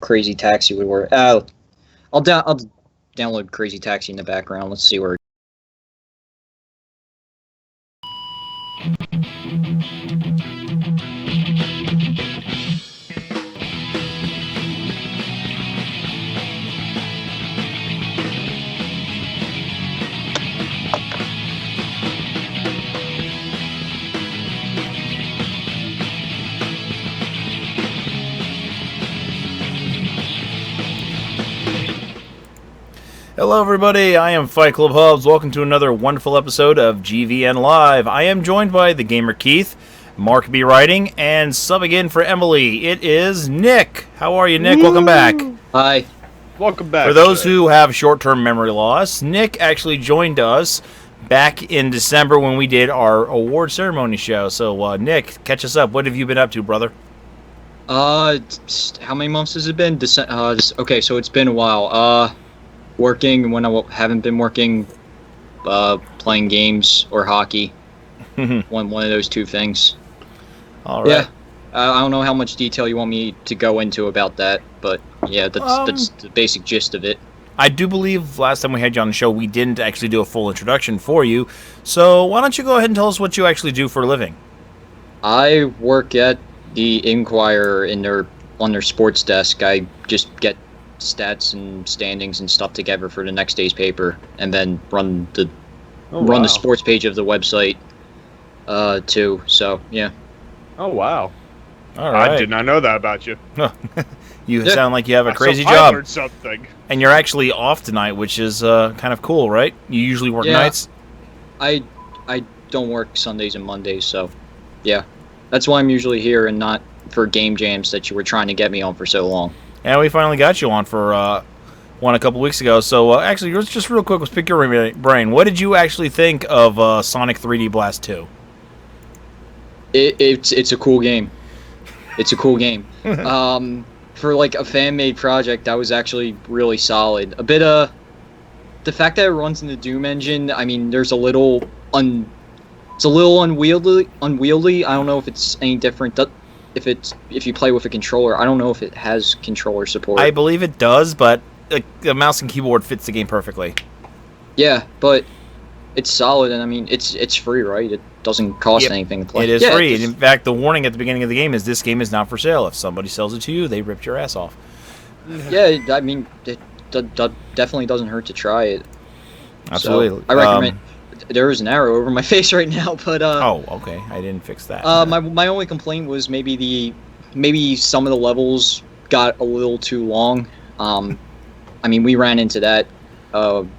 Crazy Taxi would work. I'll download Crazy Taxi in the background. Let's see where. Hello everybody, I am Fight Club Hubs. Welcome to another wonderful episode of GVN Live. I am joined by the gamer Keith, Mark B. Writing, and subbing in for Emily, it is Nick. How are you, Nick? Woo! Welcome back. Hi. Welcome back. For those who have short-term memory loss, Nick actually joined us back in December when we did our award ceremony show. So, Nick, catch us up. What have you been up to, brother? How many months has it been? Okay, so it's been a while. Working when I haven't been working, playing games or hockey. one of those two things. All right. Yeah. I don't know how much detail you want me to go into about that, but yeah, that's the basic gist of it. I do believe last time we had you on the show, we didn't actually do a full introduction for you. So why don't you go ahead and tell us what you actually do for a living? I work at the Inquirer on their sports desk. I just get stats and standings and stuff together for the next day's paper, and then run the sports page of the website too. So yeah. Oh wow! All right. I did not know that about you. You sound like you have a crazy I job. learned something. And you're actually off tonight, which is kind of cool, right? You usually work nights. I don't work Sundays and Mondays, so yeah, that's why I'm usually here and not for game jams that you were trying to get me on for so long. And we finally got you on for one a couple weeks ago. So actually, let's just real quick, let's pick your brain. What did you actually think of Sonic 3D Blast 2? It's a cool game. It's a cool game. For like a fan-made project, that was actually really solid. A bit of the fact that it runs in the Doom engine. I mean, there's it's a little unwieldy. I don't know if it's any different. If you play with a controller, I don't know if it has controller support. I believe it does, but the mouse and keyboard fits the game perfectly. Yeah, but it's solid, and I mean, it's free, right? It doesn't cost anything to play. It is free. And in fact, the warning at the beginning of the game is this game is not for sale. If somebody sells it to you, they ripped your ass off. Yeah, I mean, it definitely doesn't hurt to try it. Absolutely. So, I recommend. There is an arrow over my face right now, but oh, okay. I didn't fix that. My only complaint was maybe some of the levels got a little too long. I mean, we ran into that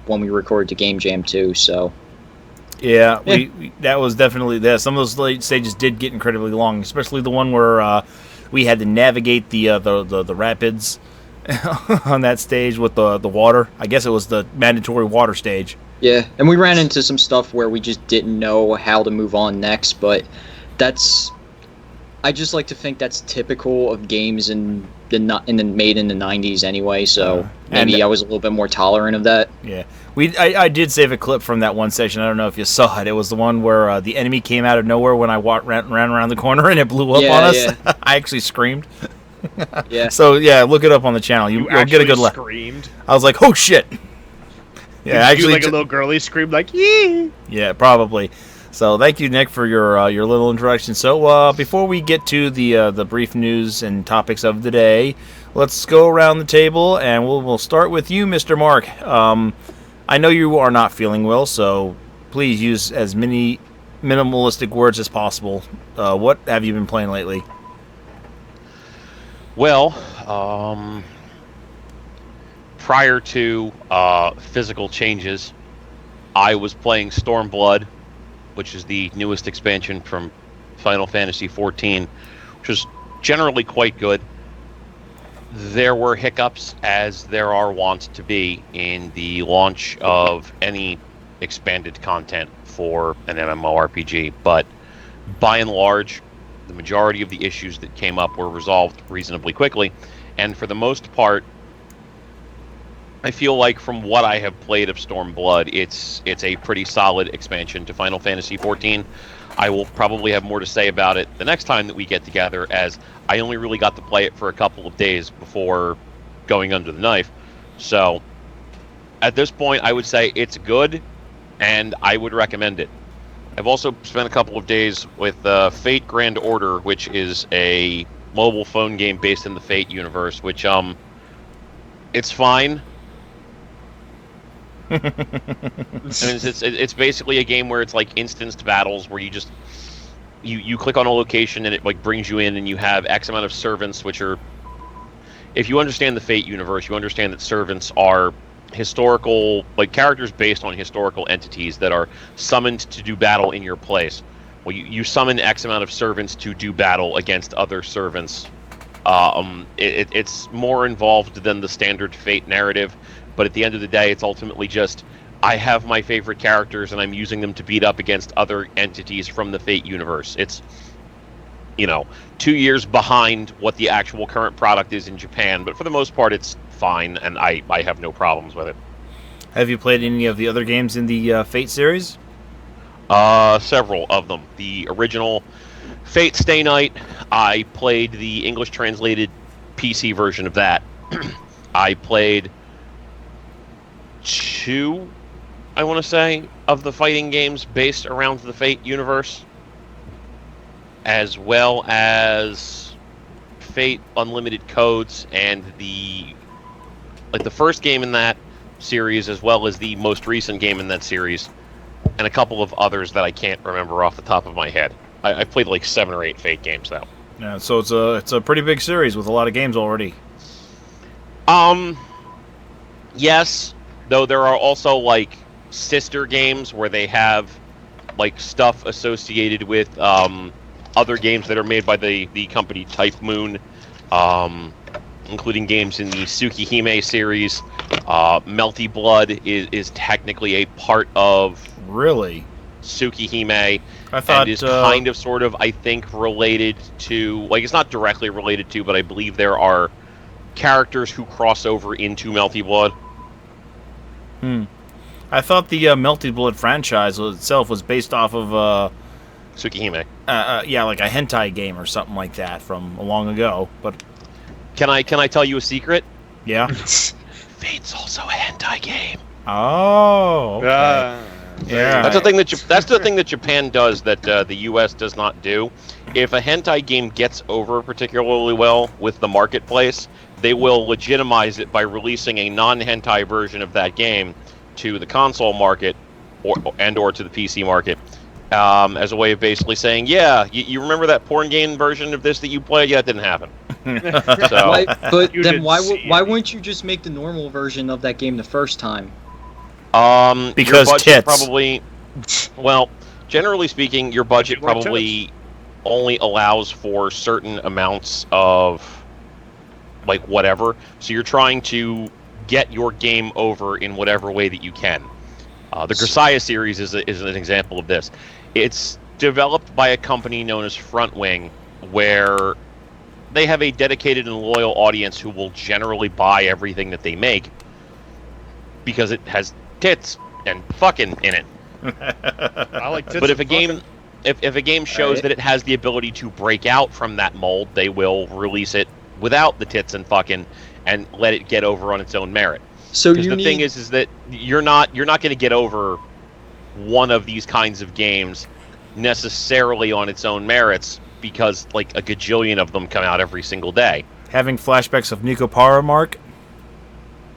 when we recorded the Game Jam too. So yeah. We that was definitely there. Some of those late stages did get incredibly long, especially the one where we had to navigate the rapids on that stage with the water. I guess it was the mandatory water stage. Yeah, and we ran into some stuff where we just didn't know how to move on next, but I just like to think that's typical of games made in the 90s anyway, so maybe I was a little bit more tolerant of that. Yeah. I did save a clip from that one session. I don't know if you saw it. It was the one where the enemy came out of nowhere when I ran around the corner and it blew up on us. Yeah. I actually screamed. Yeah. So, yeah, look it up on the channel. You'll get a good laugh. Screamed? I was like, oh, shit. Yeah, Did actually, you like a little girly scream like, yee? Yeah, probably. So thank you, Nick, for your little introduction. So before we get to the brief news and topics of the day, let's go around the table, and we'll start with you, Mr. Mark. I know you are not feeling well, so please use as many minimalistic words as possible. What have you been playing lately? Well, prior to physical changes, I was playing Stormblood, which is the newest expansion from Final Fantasy XIV, which was generally quite good. There were hiccups, as there are wont to be in the launch of any expanded content for an MMORPG, but by and large, the majority of the issues that came up were resolved reasonably quickly, and for the most part, I feel like from what I have played of Stormblood, it's a pretty solid expansion to Final Fantasy XIV. I will probably have more to say about it the next time that we get together, as I only really got to play it for a couple of days before going under the knife. So at this point, I would say it's good, and I would recommend it. I've also spent a couple of days with Fate Grand Order, which is a mobile phone game based in the Fate universe, which it's fine. I mean, it's basically a game where it's like instanced battles where you just you click on a location and it like brings you in, and you have X amount of servants, which are, if you understand the Fate universe, you understand that servants are historical, like characters based on historical entities that are summoned to do battle in your place. Well, you summon X amount of servants to do battle against other servants. It's more involved than the standard Fate narrative, but at the end of the day, it's ultimately just, I have my favorite characters and I'm using them to beat up against other entities from the Fate universe. It's, 2 years behind what the actual current product is in Japan, but for the most part, it's fine, and I have no problems with it. Have you played any of the other games in the Fate series? Several of them. The original Fate Stay Night, I played the English translated PC version of that. I played 2, I want to say, of the fighting games based around the Fate universe, as well as Fate Unlimited Codes and the first game in that series, as well as the most recent game in that series, and a couple of others that I can't remember off the top of my head. I played like 7 or 8 Fate games though. Yeah, so it's a pretty big series with a lot of games already. Yes, though there are also like sister games where they have like stuff associated with other games that are made by the company Type Moon, including games in the Tsukihime series. Melty Blood is technically a part of Really? Tsukihime, I thought and is kind of sort of, I think, related to, like, it's not directly related to, but I believe there are characters who cross over into Melty Blood. I thought the Melty Blood franchise itself was based off of Tsukihime. yeah, like a hentai game or something like that from long ago. But Can I tell you a secret? yeah. Fate's also a hentai game. Oh. Okay. Yeah. That's the thing that Japan does that the U.S. does not do. If a hentai game gets over particularly well with the marketplace, they will legitimize it by releasing a non-hentai version of that game to the console market or to the PC market, as a way of basically saying, yeah, you remember that porn game version of this that you played? Yeah, it didn't happen. So, Why wouldn't you just make the normal version of that game the first time? Because your budget tits. probably, well, generally speaking, your budget More probably only allows for certain amounts of, like, whatever. So you're trying to get your game over in whatever way that you can. The Grisaya series is an example of this. It's developed by a company known as Frontwing, where they have a dedicated and loyal audience who will generally buy everything that they make because it has tits and fucking in it. I like tits. But if a and game shows that it has the ability to break out from that mold, they will release it without the tits and fucking and let it get over on its own merit. So Because the thing is that you're not going to get over one of these kinds of games necessarily on its own merits, because like a gajillion of them come out every single day. Having flashbacks of Nico Para, Mark?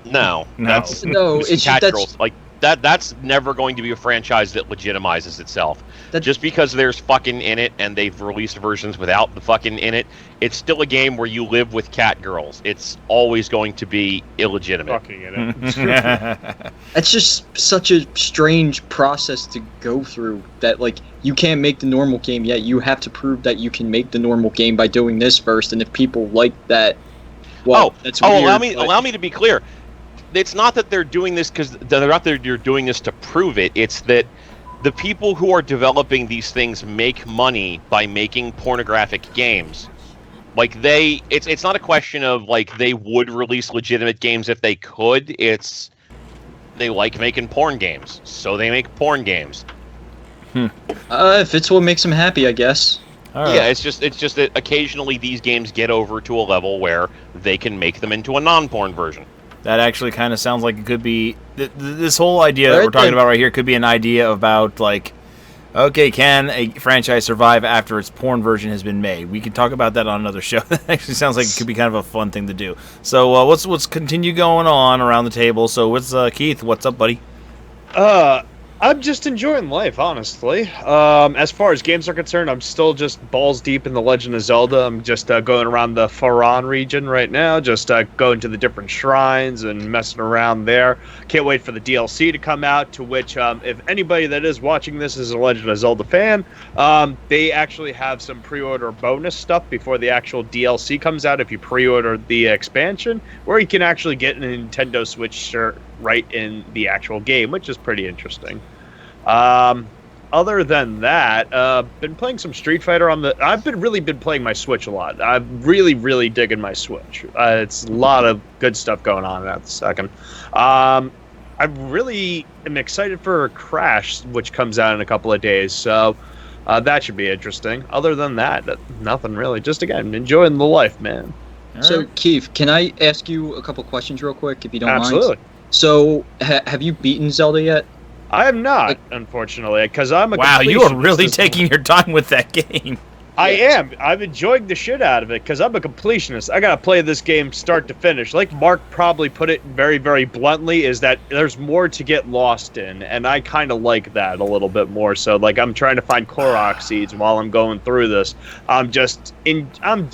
No, that's No, it's Cat that's Girls. Like that's never going to be a franchise that legitimizes itself. That's- Just because there's fucking in it and they've released versions without the fucking in it, it's still a game where you live with cat girls. It's always going to be illegitimate. fucking in it. That's just such a strange process to go through, that like you can't make the normal game yet. You have to prove that you can make the normal game by doing this first, and if people like that, well, that's weird. Allow me to be clear. It's not that they're doing this because they're doing this to prove it. It's that the people who are developing these things make money by making pornographic games. Like it's not a question of like they would release legitimate games if they could. It's they like making porn games, so they make porn games. If it's what makes them happy, I guess. All Yeah, right. it's just that occasionally these games get over to a level where they can make them into a non-porn version. That actually kind of sounds like it could be this whole idea that Right we're talking then. about right here could be an idea about like, okay, can a franchise survive after its porn version has been made? We can talk about that on another show. That actually sounds like it could be kind of a fun thing to do. So let's continue going on around the table. So what's Keith? What's up, buddy? I'm just enjoying life, honestly. As far as games are concerned, I'm still just balls deep in The Legend of Zelda. I'm just going around the Faran region right now, just going to the different shrines and messing around there. Can't wait for the DLC to come out, to which, if anybody that is watching this is a Legend of Zelda fan, they actually have some pre-order bonus stuff before the actual DLC comes out if you pre-order the expansion, where you can actually get a Nintendo Switch shirt right in the actual game, which is pretty interesting. Other than that, been playing some Street Fighter on the. I've really been playing my Switch a lot. I'm really digging my Switch. It's a lot of good stuff going on at the second. I really am excited for Crash, which comes out in a couple of days. So that should be interesting. Other than that, nothing really. Just again, enjoying the life, man. So, Keith, can I ask you a couple questions real quick, if you don't Absolutely. mind? So, have you beaten Zelda yet? I am not, unfortunately, because I'm a Wow, you are completionist really as- taking your time with that game. I am. I'm enjoying the shit out of it because I'm a completionist. I gotta play this game start to finish. Like Mark probably put it very bluntly, is that there's more to get lost in, and I kind of like that a little bit more. So, like, I'm trying to find Korok seeds while I'm going through this. I'm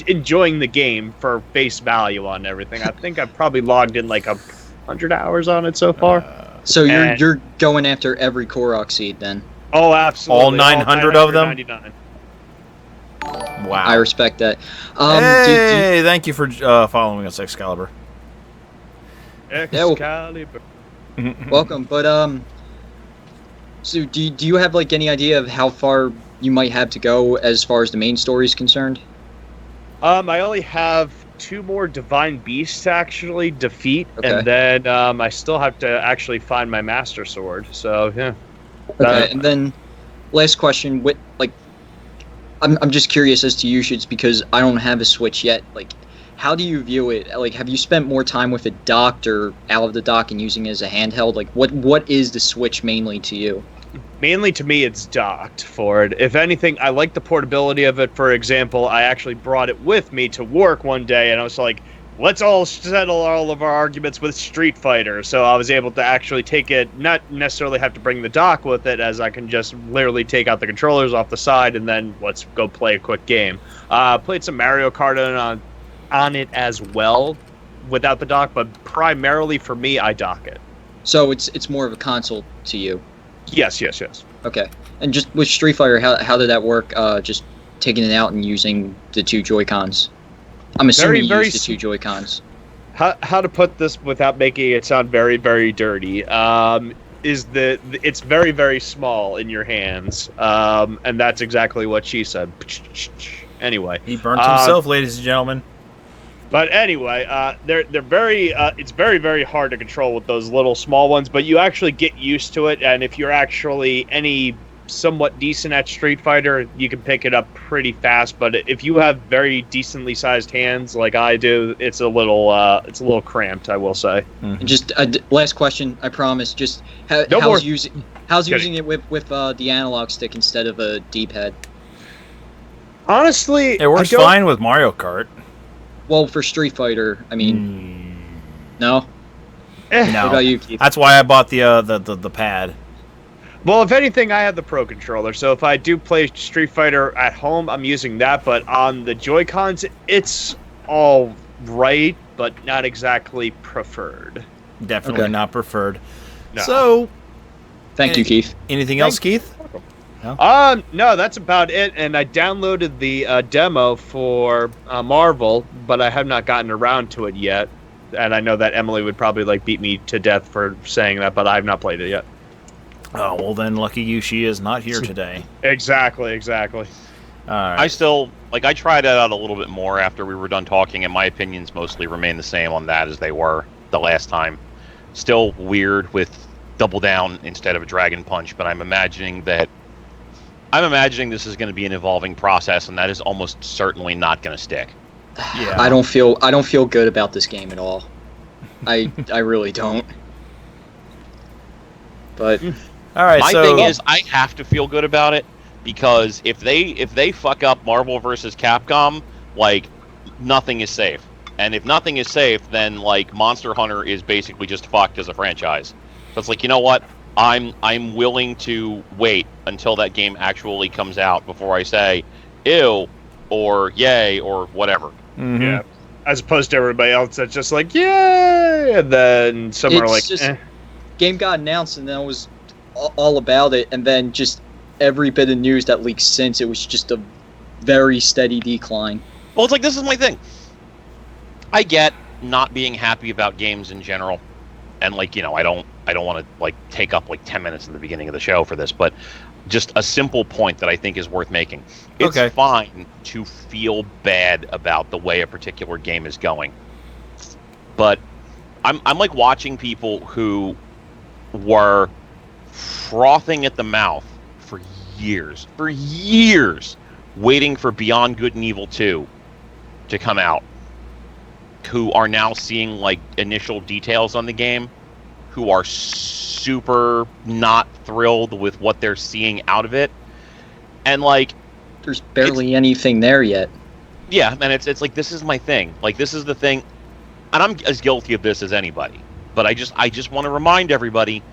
enjoying the game for face value on everything. I think I've probably logged in like 100 hours on it so far. So And- you're going after every Korok seed then? Oh, absolutely. All 900 of them? 999. Wow. I respect that. Hey, thank you for following us, Excalibur. well- Excalibur. Welcome, but so do you have like any idea of how far you might have to go as far as the main story is concerned? I only have 2 more divine beasts to actually defeat, Okay. and then I still have to actually find my master sword. So yeah. Okay, and then last question, what like I'm just curious as to usage because I don't have a Switch yet. Like, how do you view it? Like, have you spent more time with it docked or out of the dock and using it as a handheld? Like, what is the Switch mainly to you? Mainly to me, it's docked for it. If anything, I like the portability of it. For example, I actually brought it with me to work one day, and I was like, let's all settle all of our arguments with Street Fighter. So I was able to actually take it, not necessarily have to bring the dock with it, as I can just literally take out the controllers off the side, and then let's go play a quick game. Played some Mario Kart on it as well, without the dock, but primarily for me, I dock it. So it's more of a console to you. Yes. Okay. And just with Street Fighter, how did that work? Just taking it out and using the 2 Joy-Cons. I'm assuming you use the 2 Joy-Cons. How to put this without making it sound very dirty? Is that it's very small in your hands, and that's exactly what she said. Anyway, He burnt himself, ladies and gentlemen. but anyway, they're very. It's very hard to control with those little small ones, but you actually get used to it, and if you're actually any somewhat decent at Street Fighter, you can pick it up pretty fast. But if you have very decently sized hands like I do, it's a little cramped, I will say. And just last question, I promise. Just No more. how's using it with the analog stick instead of a D-pad? Honestly, It works I don't- fine with Mario Kart. Well, for Street Fighter, I mean, no. Eh. No. What about you, Keith? That's why I bought the pad. Well, if anything, I have the Pro Controller, so if I do play Street Fighter at home, I'm using that, but on the Joy-Cons, it's all right, but not exactly preferred. Definitely Okay. not preferred. No. So, Thank you, Keith. anything else, Keith? No, that's about it, and I downloaded the demo for Marvel, but I have not gotten around to it yet, and I know that Emily would probably, beat me to death for saying that, but I have not played it yet. Oh, well then, lucky you, she is not here today. Exactly. All right. I tried that out a little bit more after we were done talking, and my opinions mostly remain the same on that as they were the last time. Still weird with double down instead of a dragon punch, but I'm imagining that I'm imagining this is going to be an evolving process, and that is almost certainly not going to stick. Yeah. I don't feel good about this game at all. I really don't. But All right. My so thing is, I have to feel good about it because if they fuck up Marvel versus Capcom, like nothing is safe. And if nothing is safe, then like Monster Hunter is basically just fucked as a franchise. So it's like, you know what? I'm willing to wait until that game actually comes out before I say ew or yay or whatever. Mhm. Yeah. As opposed to everybody else that's just like, yay! And then some are It's like, just- game got announced and then it was all about it, and then just every bit of news that leaked since, it was just a very steady decline. Well, it's like, this is my thing. I get not being happy about games in general, and like, you know, I don't want to like take up like 10 minutes at the beginning of the show for this, but just a simple point that I think is worth making. It's Okay. fine to feel bad about the way a particular game is going, but I'm like watching people who were frothing at the mouth for years, waiting for Beyond Good and Evil 2 to come out, who are now seeing like initial details on the game, who are super not thrilled with what they're seeing out of it, and like, There's barely anything there yet. yeah, and it's like, this is my thing, like this is the thing, and I'm as guilty of this as anybody, but I just want to remind everybody,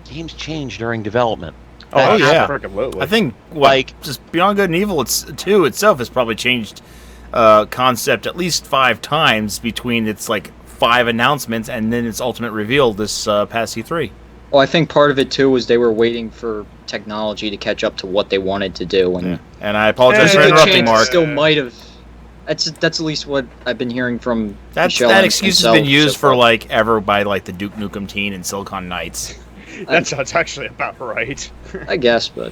games change during development. Oh, yeah. Absolutely. I think Like- just Beyond Good and Evil 2 itself has probably changed concept at least 5 times between its like 5 announcements and then its ultimate reveal this past E3. Well, I think part of it too was they were waiting for technology to catch up to what they wanted to do, and And I apologize there's for a good interrupting, chance it Mark. still might have. That's at least what I've been hearing from Michelle That and excuse has himself been used so for far. like ever by like the Duke Nukem teen and Silicon Knights. That sounds actually about right. I guess, but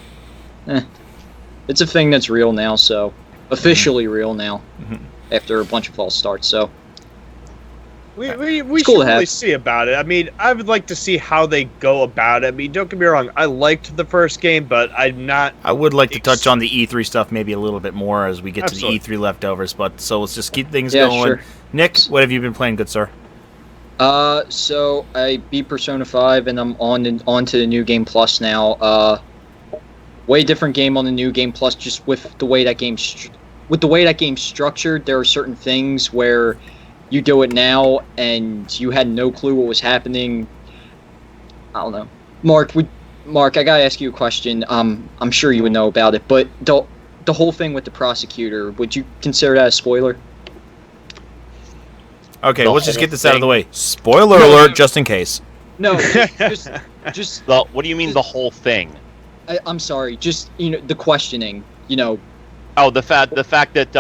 it's a thing that's real now, so officially real now after a bunch of false starts. So We It's should cool to have. really see about it. I mean, I would like to see how they go about it. I mean, don't get me wrong, I liked the first game, but I'm not... I would like to touch on the E3 stuff maybe a little bit more as we get Absolutely. to the E3 leftovers, but so let's just keep things Yeah, going. sure. Nick, what have you been playing, good sir? So I beat Persona 5 and I'm on to the New Game Plus now. Way different game on the New Game Plus, just with the way that game's structured. There are certain things where you do it now and you had no clue what was happening. I don't know. Mark, I gotta ask you a question. I'm sure you would know about it, but the whole thing with the prosecutor, would you consider that a spoiler? Okay, The let's just whole get this out of the thing. way. Spoiler alert, just in case. No, just What do you mean the whole thing? I'm sorry. Just the questioning. Oh, the fact that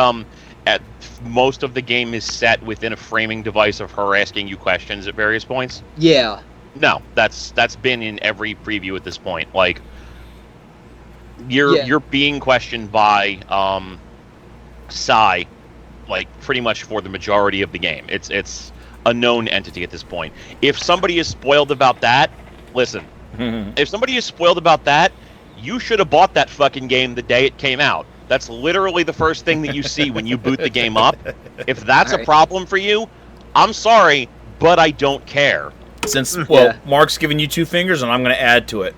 at most of the game is set within a framing device of her asking you questions at various points. Yeah. No, that's been in every preview at this point. Like, Yeah. you're being questioned by Psy, like pretty much for the majority of the game. It's a known entity at this point. If somebody is spoiled about that, listen. If somebody is spoiled about that, you should have bought that fucking game the day it came out. That's literally the first thing that you see when you boot the game up. If that's a Alright. problem for you, I'm sorry, but I don't care. Since, well, Yeah. Mark's giving you 2 fingers, and I'm going to add to it.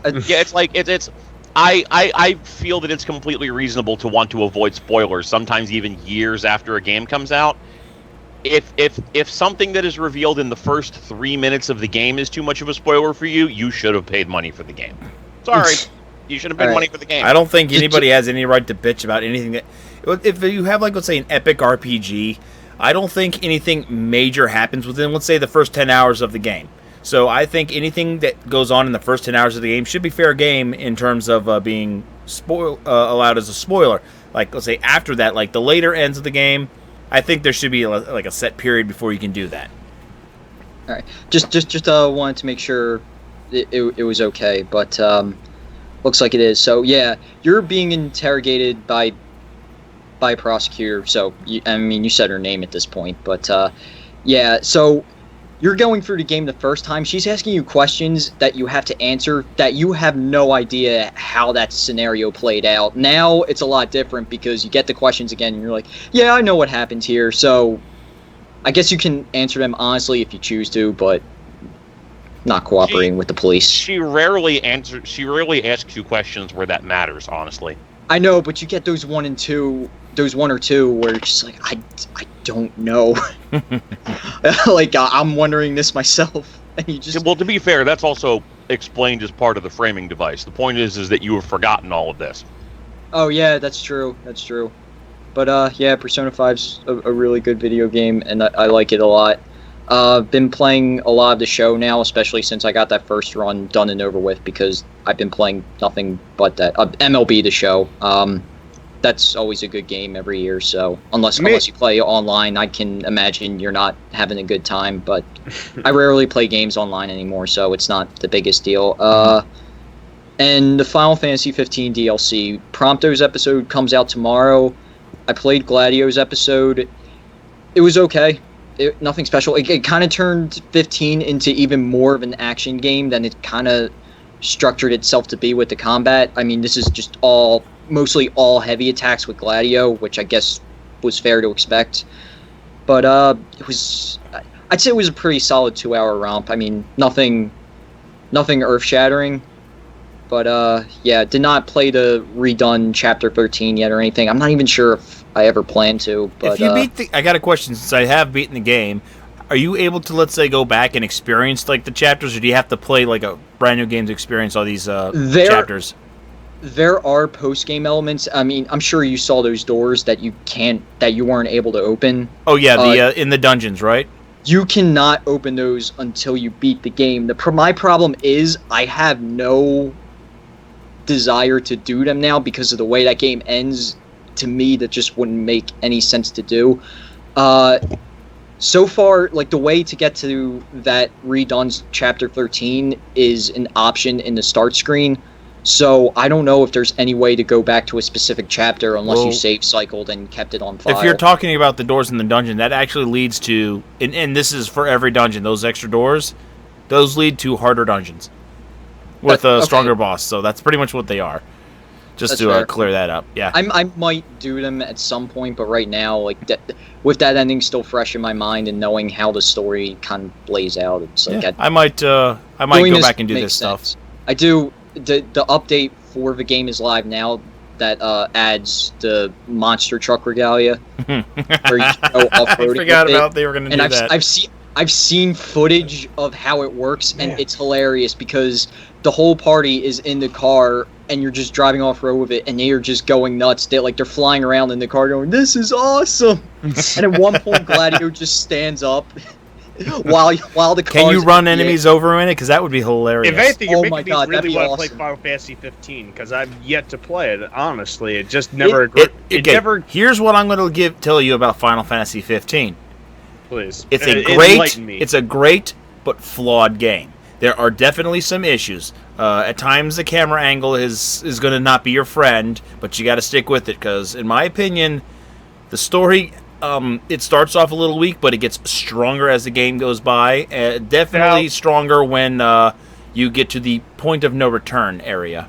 Yeah, it's like it's. I feel that it's completely reasonable to want to avoid spoilers, sometimes even years after a game comes out. If something that is revealed in the first 3 minutes of the game is too much of a spoiler for you, you should have paid money for the game. Sorry, you should have paid Alright. money for the game. I don't think anybody has any right to bitch about anything that... If you have, like, let's say, an epic RPG, I don't think anything major happens within, let's say, the first 10 hours of the game. So I think anything that goes on in the first 10 hours of the game should be fair game in terms of being allowed as a spoiler. Like, let's say, after that, like, the later ends of the game, I think there should be, like, a set period before you can do that. All right. Just wanted to make sure it was okay, but looks like it is. So yeah, you're being interrogated by a prosecutor. So you said her name at this point, but yeah. So you're going through the game the first time, she's asking you questions that you have to answer that you have no idea how that scenario played out. Now it's a lot different because you get the questions again and you're like, yeah, I know what happened here. So I guess you can answer them honestly if you choose to, but not cooperating with the police. She rarely asks you questions where that matters, honestly. I know, but you get those one or two where it's just like, I don't know. Like, I'm wondering this myself. And you just... Well, to be fair, that's also explained as part of the framing device. The point is that you have forgotten all of this. Oh, yeah, that's true. That's true. But, yeah, Persona 5's a really good video game, and I like it a lot. Been playing a lot of the show now, especially since I got that first run done and over with, because I've been playing nothing but that. MLB The Show. That's always a good game every year, so unless you play online, I can imagine you're not having a good time, but I rarely play games online anymore, so it's not the biggest deal. And the Final Fantasy 15 DLC, Prompto's episode comes out tomorrow. I played Gladio's episode. It was okay. Nothing special. It kind of turned 15 into even more of an action game than it kind of structured itself to be with the combat. I mean, this is just mostly all heavy attacks with Gladio, which I guess was fair to expect. But I'd say it was a pretty solid 2-hour romp. I mean, nothing earth-shattering. But yeah, did not play the redone Chapter 13 yet or anything. I'm not even sure if I ever plan to. But if you I got a question, since I have beaten the game. Are you able to, let's say, go back and experience like the chapters, or do you have to play like a brand new game to experience all these chapters? There are post-game elements. I mean, I'm sure you saw those doors that you weren't able to open. Oh yeah, in the dungeons, right? You cannot open those until you beat the game. My problem is I have no desire to do them now because of the way that game ends. To me, that just wouldn't make any sense to do. So far, like, the way to get to that redone Chapter 13 is an option in the start screen. So I don't know if there's any way to go back to a specific chapter unless you save cycled and kept it on file. If you're talking about the doors in the dungeon, that actually leads to, and this is for every dungeon, those extra doors, those lead to harder dungeons with a stronger boss. So that's pretty much what they are. Just to clear that up, yeah. I might do them at some point, but right now, like, with that ending still fresh in my mind and knowing how the story kind of plays out, it's like I might go back and do this stuff. I do. The update for the game is live now that adds the monster truck regalia. Where you go I forgot about they were going to do that. I've seen footage of how it works, and it's hilarious because the whole party is in the car and you're just driving off-road with it, and they are just going nuts. They're flying around in the car going, "This is awesome!" And at one point, Gladio just stands up while the car. Can you run enemies over in it? Because that would be hilarious. If anything, you're making me really want to play Final Fantasy 15 because I've yet to play it. Honestly, it just never. Never. Here's what I'm going to tell you about Final Fantasy 15. Please, it's a great but flawed game. There are definitely some issues. At times, the camera angle is going to not be your friend, but you got to stick with it because, in my opinion, the story it starts off a little weak, but it gets stronger as the game goes by. Definitely stronger when you get to the point of no return area.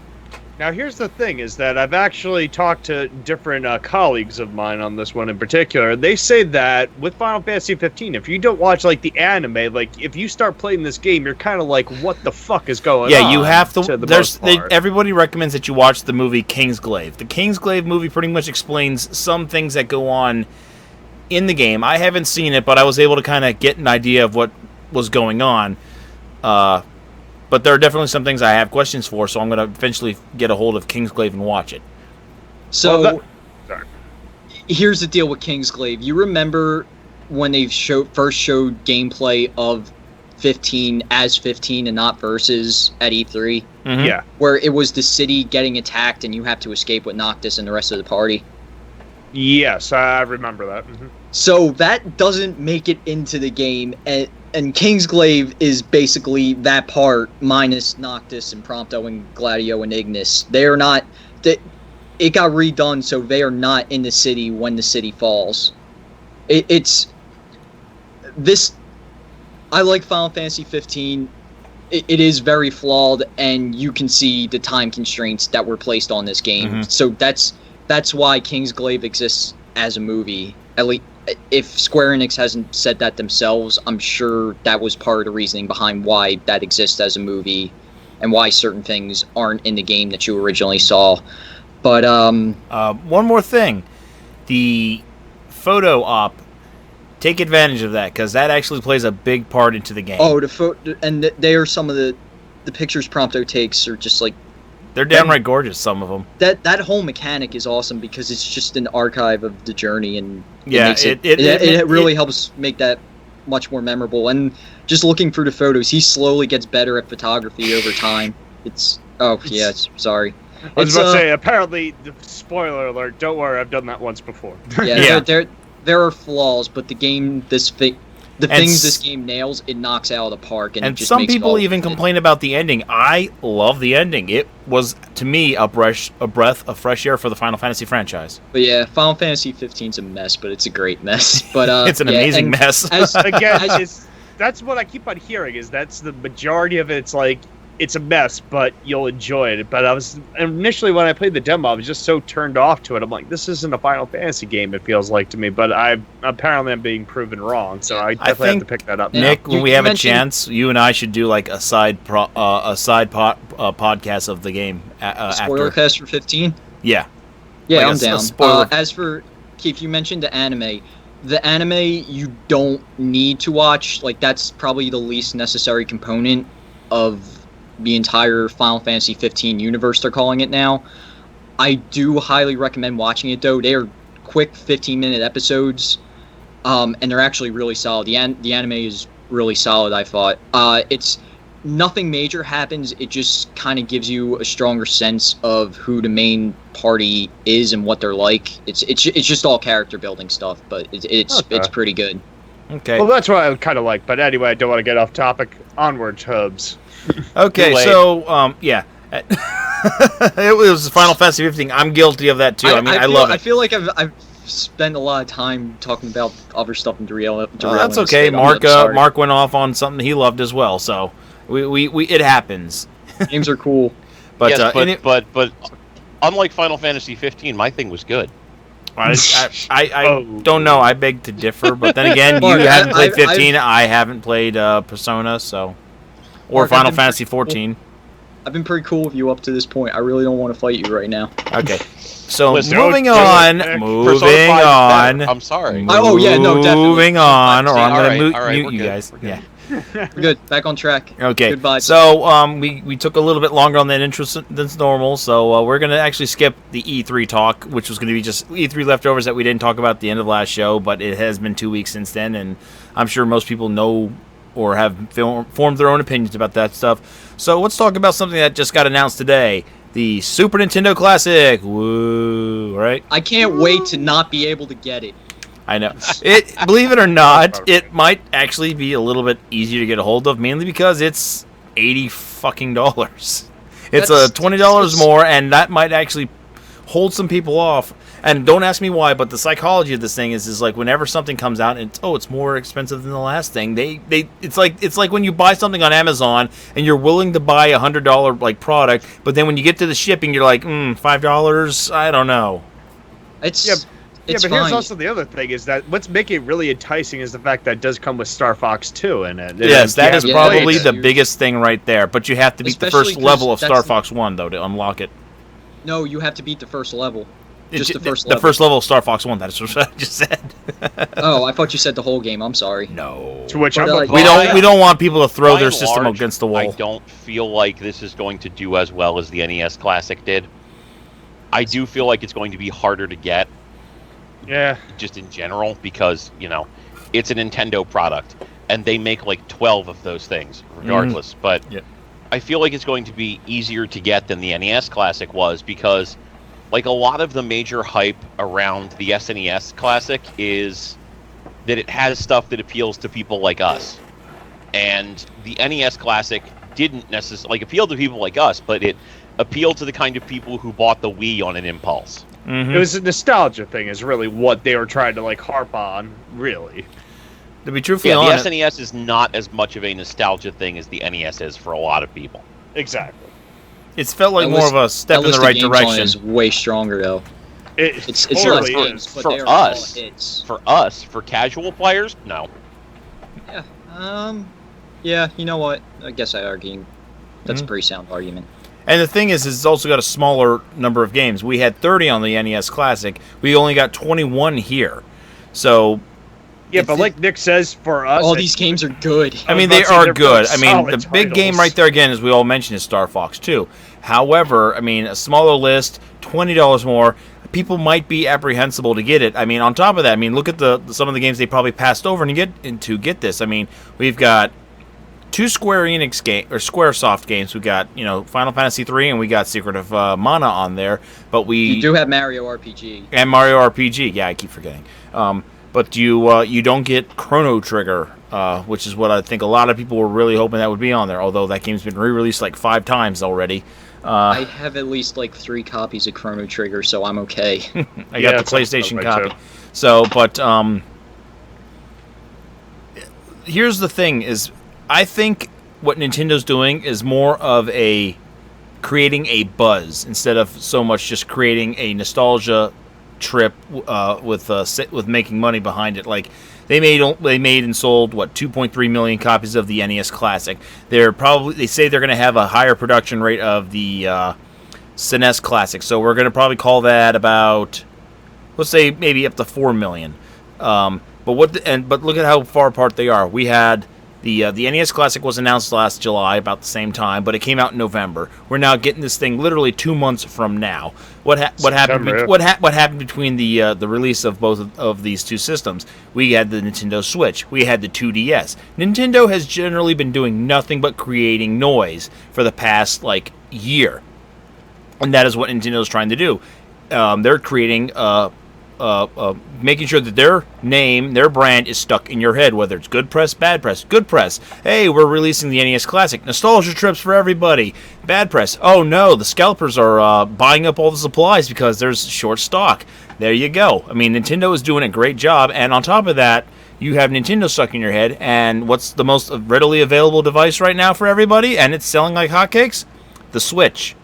Now, here's the thing, is that I've actually talked to different colleagues of mine on this one in particular. They say that with Final Fantasy 15, if you don't watch, like, the anime, like, if you start playing this game, you're kind of like, what the fuck is going on? Yeah, you have to everybody recommends that you watch the movie Kingsglaive. The Kingsglaive movie pretty much explains some things that go on in the game. I haven't seen it, but I was able to kind of get an idea of what was going on. But there are definitely some things I have questions for, so I'm going to eventually get a hold of Kingsglaive and watch it. So, here's the deal with Kingsglaive. You remember when they first showed gameplay of 15 as 15 and not versus at E3? Mm-hmm. Yeah. Where it was the city getting attacked and you have to escape with Noctis and the rest of the party? Yes, I remember that. Mm-hmm. So that doesn't make it into the game, and Kingsglaive is basically that part minus Noctis and Prompto and Gladio and Ignis. They are not. It got redone, so they are not in the city when the city falls. It's this. I like Final Fantasy 15. It is very flawed, and you can see the time constraints that were placed on this game. Mm-hmm. So that's why Kingsglaive exists as a movie. At least, if Square Enix hasn't said that themselves, I'm sure that was part of the reasoning behind why that exists as a movie, and why certain things aren't in the game that you originally saw. But one more thing, the photo op. Take advantage of that, because that actually plays a big part into the game. Oh, and they are some of the pictures Prompto takes are just like... They're downright gorgeous, some of them. That whole mechanic is awesome, because it's just an archive of the journey, and it really helps make that much more memorable. And just looking through the photos, he slowly gets better at photography over time. Sorry. I was about to say, apparently, spoiler alert, don't worry, I've done that once before. Yeah. There are flaws, but the game, things this game nails, it knocks out of the park. And just some makes people even complain about the ending. I love the ending. It was, to me, a breath of fresh air for the Final Fantasy franchise. But yeah, Final Fantasy 15's a mess, but it's a great mess. But it's an amazing mess. That's what I keep on hearing, is that's the majority of it. It's like, it's a mess, but you'll enjoy it. But initially when I played the demo, I was just so turned off to it. I'm like, this isn't a Final Fantasy game, it feels like to me. But I'm being proven wrong, so I definitely have to pick that up. Nick, when we have a chance, you and I should do like a side podcast of the game. Spoiler cast for 15? Yeah. Yeah, like I'm down. As for Keith, you mentioned the anime. The anime you don't need to watch. Like, that's probably the least necessary component of the entire Final Fantasy 15 universe, they're calling it now. I do highly recommend watching it, though. They are quick 15-minute episodes, and they're actually really solid. The anime is really solid, I thought. It's nothing major happens. It just kind of gives you a stronger sense of who the main party is and what they're like. It's just all character building stuff, but it's pretty good. Okay. Well, that's what I kind of like. But anyway, I don't want to get off topic. Onward, Hubs. Okay, so yeah, it was Final Fantasy 15. I'm guilty of that too. I love it. I feel like I've spent a lot of time talking about other stuff in derail. That's okay. Mark went off on something he loved as well, so we it happens. Games are cool, but yes, but unlike Final Fantasy 15, my thing was good. I don't know. I beg to differ, but then again, you haven't played 15. I haven't played Persona, so. Or Final Fantasy 14. I've been pretty cool with you up to this point. I really don't want to fight you right now. Okay. So, Listen, moving on. I'm sorry. Oh, yeah, no, definitely. Moving on, or I'm going to mute you guys. Yeah. We're good. Back on track. Okay. Goodbye. So, we took a little bit longer on that intro than normal, so we're going to actually skip the E3 talk, which was going to be just E3 leftovers that we didn't talk about at the end of last show, but it has been 2 weeks since then, and I'm sure most people know or have formed their own opinions about that stuff. So let's talk about something that just got announced today. The Super Nintendo Classic. Woo, right? I can't wait to not be able to get it. I know. Believe it or not, it might actually be a little bit easier to get a hold of, mainly because it's $80 fucking dollars. It's $20 more, and that might actually hold some people off. And don't ask me why, but the psychology of this thing is like whenever something comes out and it's more expensive than the last thing. It's like when you buy something on Amazon and you're willing to buy $100 like product, but then when you get to the shipping, you're like, $5. I don't know. It's but fine. Here's also the other thing is that what's making it really enticing is the fact that it does come with Star Fox 2 in it. Yes, that is probably the biggest thing right there. But you have to beat the first level of Star Fox 1 though to unlock it. No, you have to beat the first level. Just the first level. The first level of Star Fox 1, that's what I just said. Oh, I thought you said the whole game. I'm sorry. No. To which we don't want people to throw their system against the wall. I don't feel like this is going to do as well as the NES Classic did. I do feel like it's going to be harder to get. Yeah. Just in general, because, it's a Nintendo product, and they make like 12 of those things, regardless. But I feel like it's going to be easier to get than the NES Classic was, because like a lot of the major hype around the SNES Classic is that it has stuff that appeals to people like us. And the NES Classic didn't necessarily appeal to people like us, but it appealed to the kind of people who bought the Wii on an impulse. Mm-hmm. It was a nostalgia thing is really what they were trying to harp on, really. To be truthfully Yeah, the honest, SNES is not as much of a nostalgia thing as the NES is for a lot of people. Exactly. it's felt like That more list- of a step that in the list of right games on it direction. is way stronger though. It's It's totally less is. games, but For they are all us. hits. For casual players, no. Yeah. Yeah. You know what? I guess I'd argue that's Mhm. a pretty sound argument. And the thing is, it's also got a smaller number of games. We had 30 on the NES Classic. We only got 21 here. So, Yeah, but like Nick says, for us, All these games are good. I mean, was they about to say, are they're good. both I mean, the solid big game titles. right there, again, as we all mentioned, is Star Fox 2. However, I mean, a smaller list, $20 more. People might be apprehensible to get it. I mean, on top of that, I mean, look at some of the games they probably passed over to get this. I mean, we've got 2 Square Enix SquareSoft games. We got Final Fantasy 3 and we got Secret of Mana on there. But You do have Mario RPG. and Mario RPG. Yeah, I keep forgetting. But you don't get Chrono Trigger, which is what I think a lot of people were really hoping that would be on there. Although that game's been re-released like 5 times already. I have at least like 3 copies of Chrono Trigger, so I'm okay. I Yeah, got the that sounds PlayStation right, copy. too. So, but here's the thing: is I think what Nintendo's doing is more of a creating a buzz instead of so much just creating a nostalgia trip with making money behind it. Like they made and sold 2.3 million copies of the NES Classic. They say they're going to have a higher production rate of the Snes Classic. So we're going to probably call that about, let's say, maybe up to 4 million. But look at how far apart they are. We had the NES Classic was announced last July, about the same time, but it came out in November. We're now getting this thing literally 2 months from now. What happened? yeah. What happened between the release of both of these two systems? We had the Nintendo Switch. We had the 2DS. Nintendo has generally been doing nothing but creating noise for the past year, and that is what Nintendo's trying to do. They're creating making sure that their name, their brand is stuck in your head, whether it's good press, bad press. Good press, hey, we're releasing the NES Classic. Nostalgia trips for everybody. Bad press, oh no, the scalpers are buying up all the supplies because there's short stock. There you go. I mean, Nintendo is doing a great job, and on top of that, you have Nintendo stuck in your head, and what's the most readily available device right now for everybody, and it's selling like hotcakes? The Switch.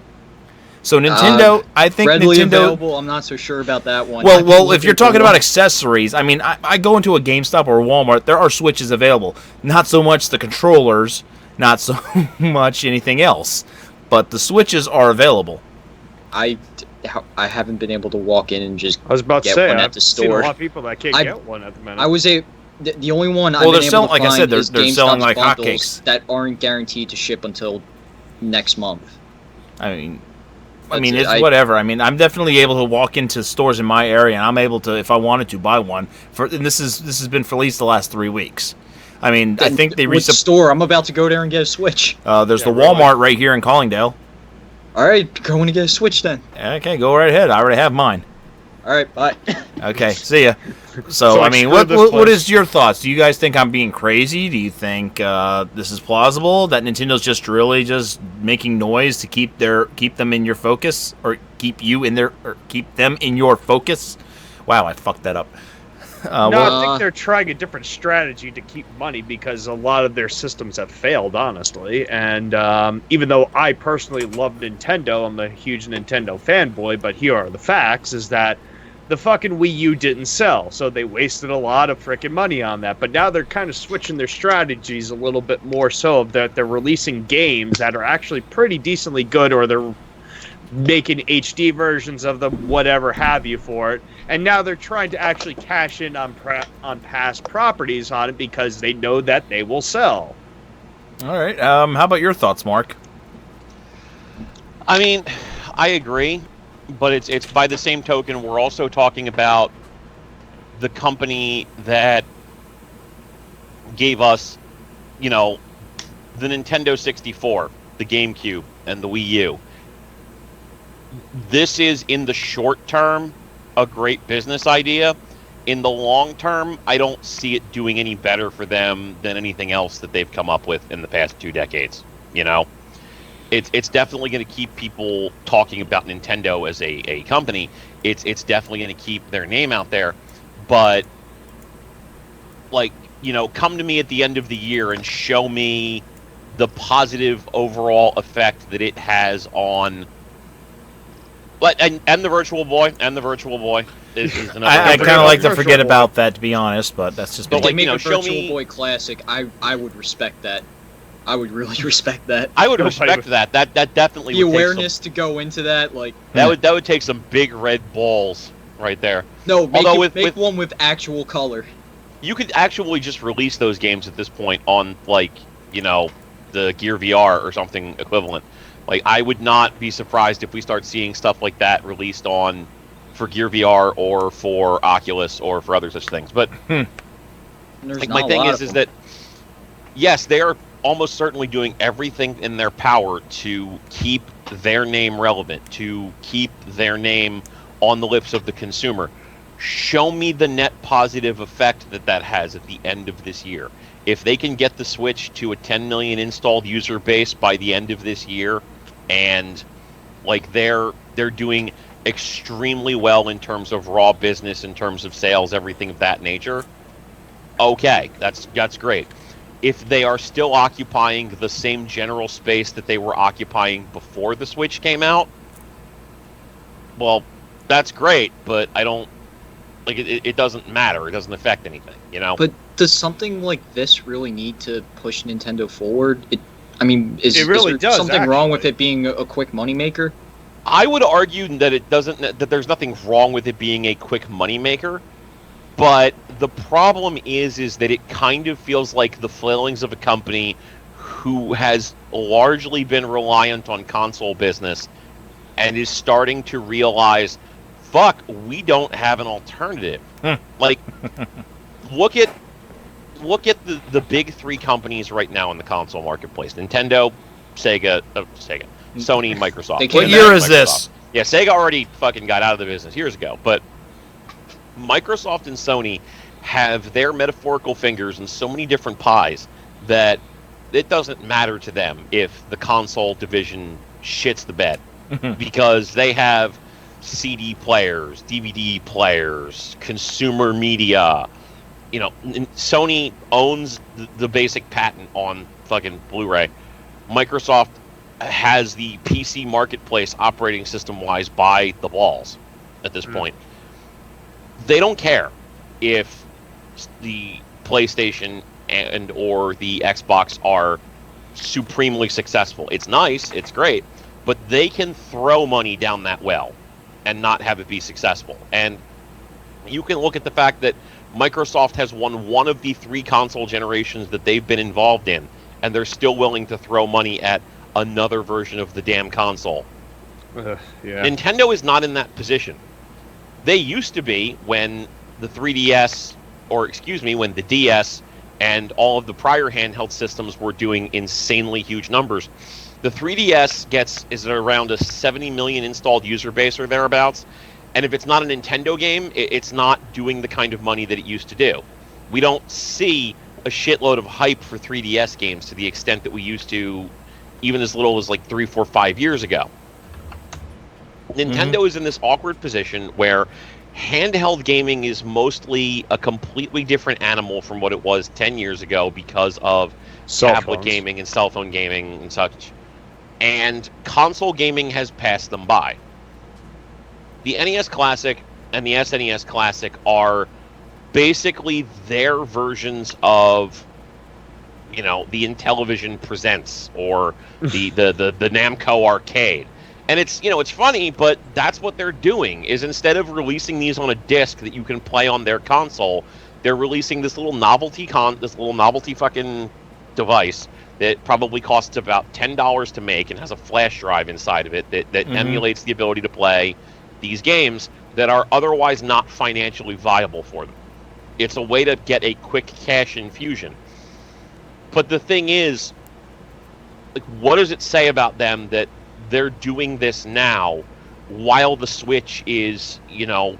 So Nintendo, I think Readily Nintendo. available. I'm not so sure about that one. Well, if you're talking about accessories, I mean, I go into a GameStop or a Walmart, there are Switches available. Not so much the controllers, not so much anything else, but the Switches are available. I haven't been able to walk in and just I was about to get say, one I've at the seen a store. lot of people that can't get one at the minute. I was the only one Well, I've they're been selling- able to like I said, find they're is selling GameStop's like bundles hotcakes. that aren't guaranteed to ship until next month. I mean, That's it. it's whatever. I mean, I'm definitely able to walk into stores in my area, and I'm able to, if I wanted to, buy one. And this has been for at least the last 3 weeks. I mean, I think they Which reached. store? I'm about to go there and get a Switch. There's Yeah, the Walmart right here in Collingdale. All right, going to get a Switch then. Okay, go right ahead. I already have mine. All right, bye. Okay, see ya. So, So, I mean, screw what this what place. is your thoughts? Do you guys think I'm being crazy? Do you think this is plausible that Nintendo's just really just making noise to keep them in your focus, or keep them in your focus? Wow, I fucked that up. No, Well, I think they're trying a different strategy to keep money because a lot of their systems have failed, honestly. And even though I personally love Nintendo, I'm a huge Nintendo fanboy, but here are the facts, is that the fucking Wii U didn't sell, so they wasted a lot of freaking money on that. But now they're kind of switching their strategies a little bit more so that they're releasing games that are actually pretty decently good, or they're making HD versions of them, whatever have you for it. And now they're trying to actually cash in on past properties on it because they know that they will sell. all right. How about your thoughts, Mark? I mean, I agree, but it's by the same token, we're also talking about the company that gave us, the Nintendo 64, the GameCube, and the Wii U. This is, in the short term, a great business idea. In the long term, I don't see it doing any better for them than anything else that they've come up with in the past 2 decades. It's definitely going to keep people talking about Nintendo as a company. It's definitely going to keep their name out there. But, come to me at the end of the year and show me the positive overall effect that it has on. But and the Virtual Boy is another. I kind of like to forget Virtual Boy. about that, to be honest, but that's just me. But, If they like, make a show Virtual me- Boy classic, I would respect that. I would really respect that. I would Nobody respect would- that. That definitely The would take awareness to go into that, like, that would take some big red balls right there. no, make, Although it, with- make one with actual color. You could actually just release those games at this point on the Gear VR or something equivalent. Like, I would not be surprised if we start seeing stuff like that released for Gear VR or for Oculus or for other such things. But And there's like, not my a thing lot is of them. that yes, they are almost certainly doing everything in their power to keep their name relevant, to keep their name on the lips of the consumer. Show me the net positive effect that has at the end of this year. If they can get the Switch to a 10 million installed user base by the end of this year, and like they're doing extremely well in terms of raw business, in terms of sales, everything of that nature, okay, that's great. If they are still occupying the same general space that they were occupying before the Switch came out, well, that's great, but I don't like it. It doesn't matter. It doesn't affect anything, But does something like this really need to push Nintendo forward? Is It really there does, something wrong with actually. it being a quick moneymaker? I would argue that it doesn't. That there's nothing wrong with it being a quick moneymaker, but the problem is that it kind of feels like the flailings of a company who has largely been reliant on console business and is starting to realize, fuck, we don't have an alternative. Like, look at the big three companies right now in the console marketplace: Nintendo, Sega, Sony, Microsoft. They What came year back. is this? Yeah, Sega already fucking got out of the business years ago, but Microsoft and Sony have their metaphorical fingers in so many different pies that it doesn't matter to them if the console division shits the bed, because they have CD players, DVD players, consumer media. Sony owns the basic patent on fucking Blu-ray. Microsoft has the PC marketplace operating system-wise by the balls at this point. They don't care if the PlayStation and or the Xbox are supremely successful. It's nice, it's great, but they can throw money down that well and not have it be successful. And you can look at the fact that Microsoft has won one of the three console generations that they've been involved in, and they're still willing to throw money at another version of the damn console. Yeah. Nintendo is not in that position. They used to be when the 3DS, when the DS and all of the prior handheld systems were doing insanely huge numbers. The 3DS is around a 70 million installed user base or thereabouts, and if it's not a Nintendo game, it's not doing the kind of money that it used to do. We don't see a shitload of hype for 3DS games to the extent that we used to, even as little as like 3, 4, 5 years ago. Nintendo is in this awkward position where handheld gaming is mostly a completely different animal from what it was 10 years ago because of Cell tablet phones. gaming and cell phone gaming and such. And console gaming has passed them by. The NES Classic and the SNES Classic are basically their versions of, the Intellivision Presents or the Namco Arcade. And it's funny, but that's what they're doing, is instead of releasing these on a disc that you can play on their console, they're releasing this little novelty fucking device that probably costs about $10 to make and has a flash drive inside of it that emulates the ability to play these games that are otherwise not financially viable for them. It's a way to get a quick cash infusion. But the thing is, like, what does it say about them that they're doing this now while the Switch is,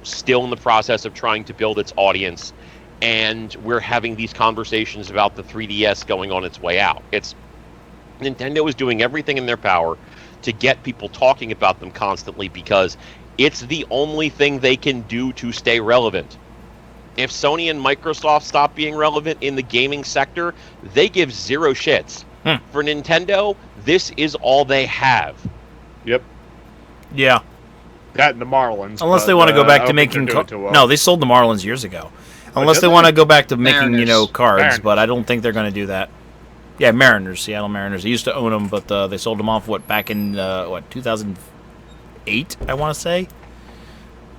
still in the process of trying to build its audience, and we're having these conversations about the 3DS going on its way out? Nintendo is doing everything in their power to get people talking about them constantly because it's the only thing they can do to stay relevant. If Sony and Microsoft stop being relevant in the gaming sector, they give zero shits. For Nintendo, this is all they have. Yep. Yeah. That and the Marlins. Unless but, they want to go back I to don't think making... they're doing too well. No, they sold the Marlins years ago. Unless did they they? want to go back to making, Mariners. cards, Mariners. but I don't think they're going to do that. Yeah, Mariners, Seattle Mariners. They used to own them, but they sold them off, back in, 2008, I want to say?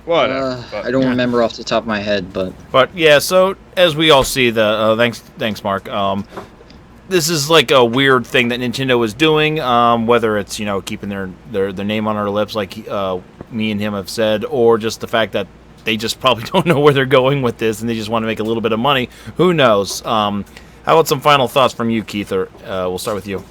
Whatever. but- I don't remember off the top of my head, but But, yeah, so, as we all see, thanks, Mark, this is like a weird thing that Nintendo is doing, whether it's, keeping their name on our lips, like me and him have said, or just the fact that they just probably don't know where they're going with this, and they just want to make a little bit of money. Who knows? How about some final thoughts from you, Keith? Or we'll start with you.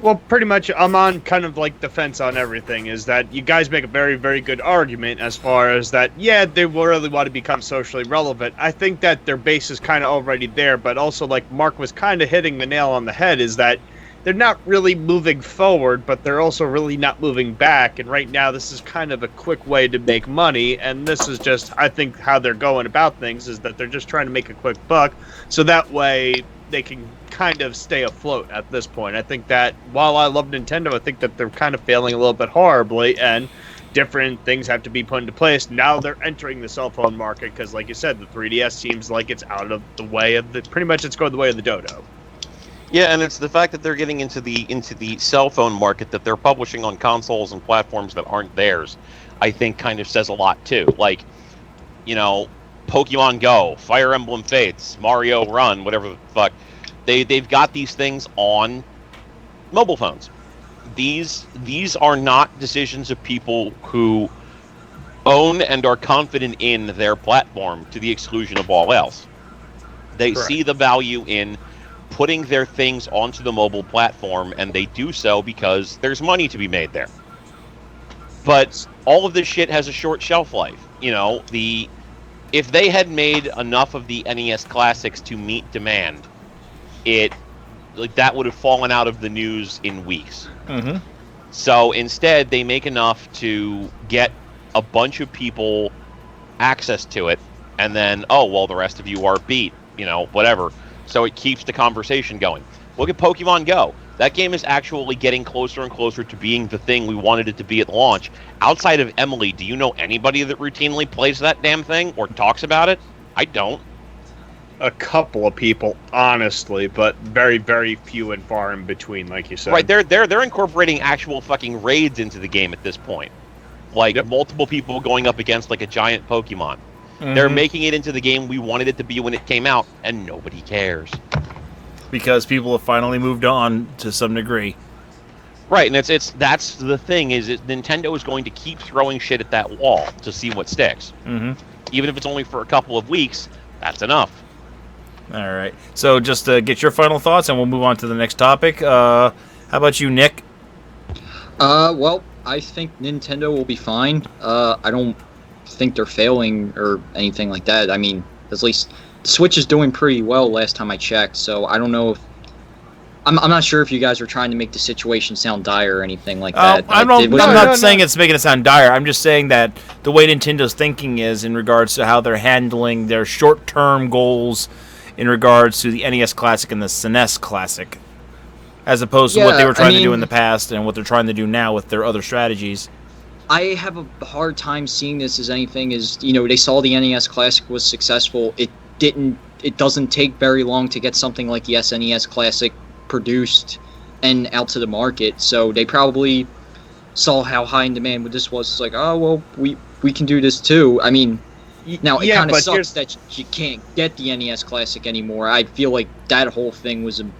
Well, pretty much, I'm on kind of like the fence on everything. Is that you guys make a very, very good argument as far as that, yeah, they really want to become socially relevant. I think that their base is kind of already there, but also, like Mark was kind of hitting the nail on the head, is that they're not really moving forward, but they're also really not moving back. And right now, this is kind of a quick way to make money. And this is just, I think, how they're going about things, is that they're just trying to make a quick buck. So that way they can kind of stay afloat at this point. I think that while I love Nintendo, I think that they're kind of failing a little bit horribly, and different things have to be put into place. Now they're entering the cell phone market because, like you said, the 3DS seems like it's out of the way of the, pretty much it's going the way of the dodo. Yeah, and it's the fact that they're getting into the cell phone market, that they're publishing on consoles and platforms that aren't theirs, I think kind of says a lot too. Like, Pokemon Go, Fire Emblem Fates, Mario Run, whatever the fuck. They've got these things on mobile phones. These are not decisions of people who own and are confident in their platform to the exclusion of all else. They Correct. see the value in putting their things onto the mobile platform, and they do so because there's money to be made there. But all of this shit has a short shelf life. If they had made enough of the NES classics to meet demand, that would have fallen out of the news in weeks. Mm-hmm. So instead, they make enough to get a bunch of people access to it, and then, the rest of you are beat, whatever. So it keeps the conversation going. Look at Pokemon Go. That game is actually getting closer and closer to being the thing we wanted it to be at launch. Outside of Emily, do you know anybody that routinely plays that damn thing or talks about it? I don't. A couple of people, honestly, but very, very few and far in between, like you said. Right, they're incorporating actual fucking raids into the game at this point. Like, multiple people going up against, like, a giant Pokemon. Mm-hmm. They're making it into the game we wanted it to be when it came out, and nobody cares. Because people have finally moved on to some degree. Right, and that's the thing, is Nintendo is going to keep throwing shit at that wall to see what sticks. Mm-hmm. Even if it's only for a couple of weeks, that's enough. All right. So just get your final thoughts, and we'll move on to the next topic. How about you, Nick? Well, I think Nintendo will be fine. I don't think they're failing or anything like that. I mean, at least the Switch is doing pretty well last time I checked, so I don't know if... I'm not sure if you guys are trying to make the situation sound dire or anything like that. I'm not saying it's making it sound dire. I'm just saying that the way Nintendo's thinking is in regards to how they're handling their short-term goals in regards to the NES Classic and the Snes Classic, as opposed to what they were trying to do in the past and what they're trying to do now with their other strategies. I have a hard time seeing this as anything as, they saw the NES Classic was successful. It doesn't take very long to get something like the SNES Classic produced and out to the market, so they probably saw how high in demand this was. It's like, oh, well, we can do this too. I mean, now it kind of sucks that you can't get the NES Classic anymore. I feel like that whole thing was a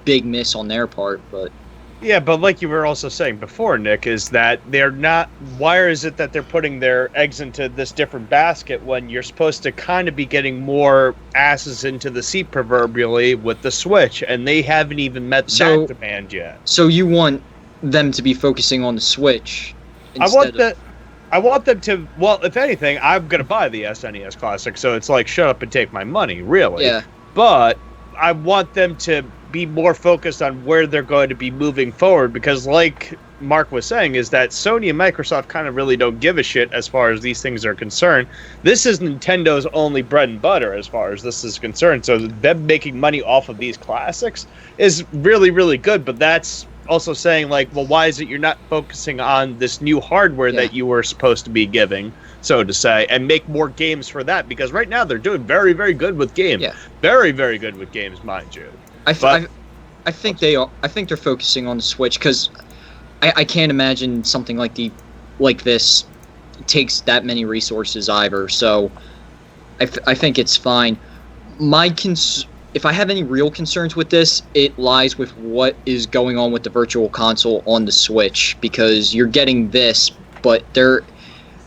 big miss on their part, but... Yeah, but like you were also saying before, Nick, is that they're not... Why is it that they're putting their eggs into this different basket when you're supposed to kind of be getting more asses into the seat, proverbially, with the Switch, and they haven't even met that demand yet? So you want them to be focusing on the Switch instead I want them to... Well, if anything, I'm going to buy the SNES Classic, so it's like, shut up and take my money, really. Yeah. But I want them to be more focused on where they're going to be moving forward, because like Mark was saying, is that Sony and Microsoft kind of really don't give a shit as far as these things are concerned. This is Nintendo's only bread and butter as far as this is concerned. So them making money off of these classics is really, really good. But that's also saying, like, well, why is it you're not focusing on this new hardware that you were supposed to be giving, so to say, and make more games for that? Because right now they're doing very, very good with games. Yeah. Very, very good with games, mind you. I think they are. I think they're focusing on the Switch because I can't imagine something like this takes that many resources either. So I think it's fine. If I have any real concerns with this, it lies with what is going on with the Virtual Console on the Switch, because you're getting this, but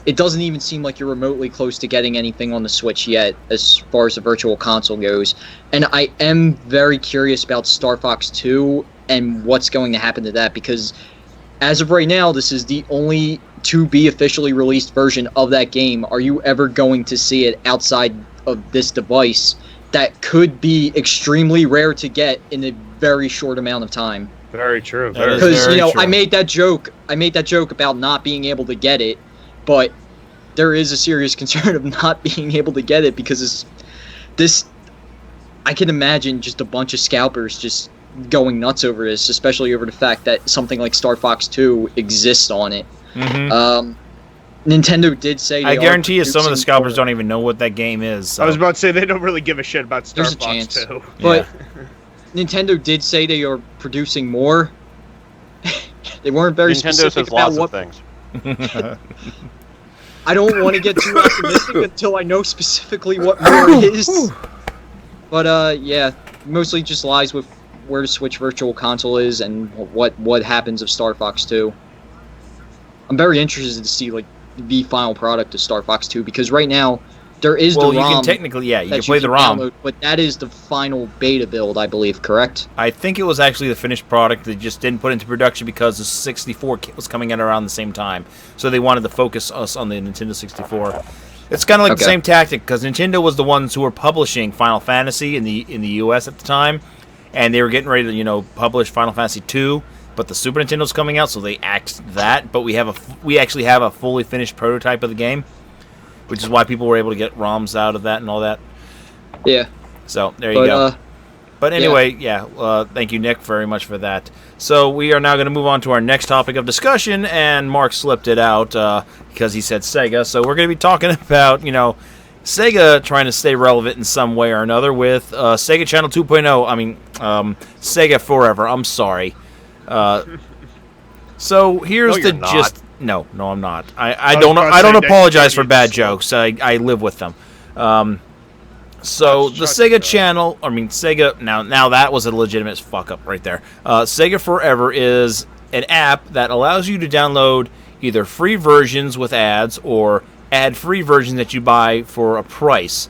it doesn't even seem like you're remotely close to getting anything on the Switch yet as far as the Virtual Console goes. And I am very curious about Star Fox 2 and what's going to happen to that, because as of right now, this is the only to-be officially released version of that game. Are you ever going to see it outside of this device? That could be extremely rare to get in a very short amount of time. Very true. Because, I made that joke about not being able to get it, but there is a serious concern of not being able to get it, because I can imagine just a bunch of scalpers just going nuts over this, especially over the fact that something like Star Fox 2 exists on it. Mm-hmm. Nintendo did say I guarantee you some of the scalpers don't even know what that game is. So. I was about to say they don't really give a shit about Star There's Fox a chance. 2. But Nintendo did say they are producing more. They weren't very specific about what things. I don't want to get too optimistic until I know specifically what more is. But yeah, mostly just lies with where the Switch Virtual Console is and what happens of Star Fox 2. I'm very interested to see like the final product of Star Fox 2, because right now there is the ROM. Well, you can technically, you can play the ROM. Download, but that is the final beta build, I believe, correct? I think it was actually the finished product. They just didn't put into production because the 64 was coming out around the same time. So they wanted to focus us on the Nintendo 64. It's kind of like the same tactic, because Nintendo was the ones who were publishing Final Fantasy in the US at the time, and they were getting ready to publish Final Fantasy 2. But the Super Nintendo's coming out, so they axed that. But we actually have a fully finished prototype of the game, which is why people were able to get ROMs out of that and all that. Yeah. So there you go. But anyway, thank you, Nick, very much for that. So we are now going to move on to our next topic of discussion, and Mark slipped it out because he said Sega. So we're going to be talking about, Sega trying to stay relevant in some way or another with Sega Channel 2.0. I mean, Sega Forever. I'm sorry. So here's the gist. No, I'm not. I don't apologize for bad jokes. I live with them. So the Sega Channel, Sega. Now that was a legitimate fuck up right there. Sega Forever is an app that allows you to download either free versions with ads or ad-free versions that you buy for a price.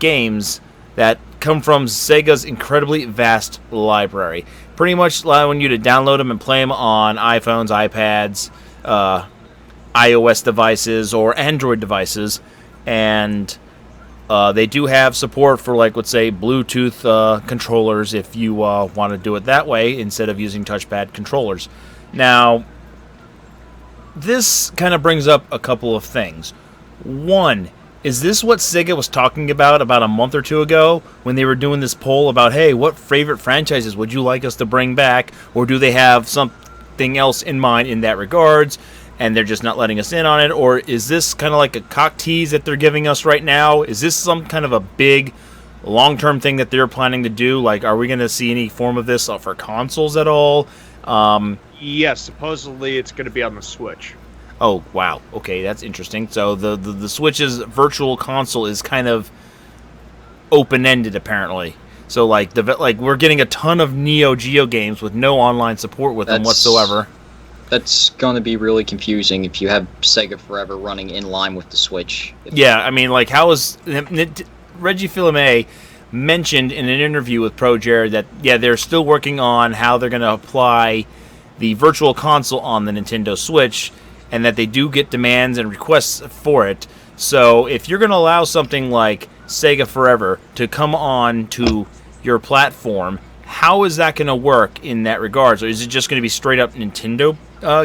Games that come from Sega's incredibly vast library. Pretty much allowing you to download them and play them on iPhones, iPads, iOS devices, or Android devices. And they do have support for, let's say, Bluetooth controllers if you want to do it that way instead of using touchpad controllers. Now, this kind of brings up a couple of things. One, is this what Sega was talking about a month or two ago when they were doing this poll about, hey, what favorite franchises would you like us to bring back? Or do they have something else in mind in that regards, and they're just not letting us in on it? Or is this kind of like a cock tease that they're giving us right now? Is this some kind of a big long-term thing that they're planning to do? Like, are we going to see any form of this for consoles at all? Yes, supposedly it's going to be on the Switch. Oh, wow. Okay, that's interesting. So the Switch's Virtual Console is kind of open-ended, apparently. So, we're getting a ton of Neo Geo games with no online support with them whatsoever. That's going to be really confusing if you have Sega Forever running in line with the Switch. Yeah, how is... Reggie Fils-Aimé mentioned in an interview with Pro Jared that, they're still working on how they're going to apply the Virtual Console on the Nintendo Switch, and that they do get demands and requests for it. So if you're going to allow something like Sega Forever to come on to your platform, how is that going to work in that regard? So is it just going to be straight up Nintendo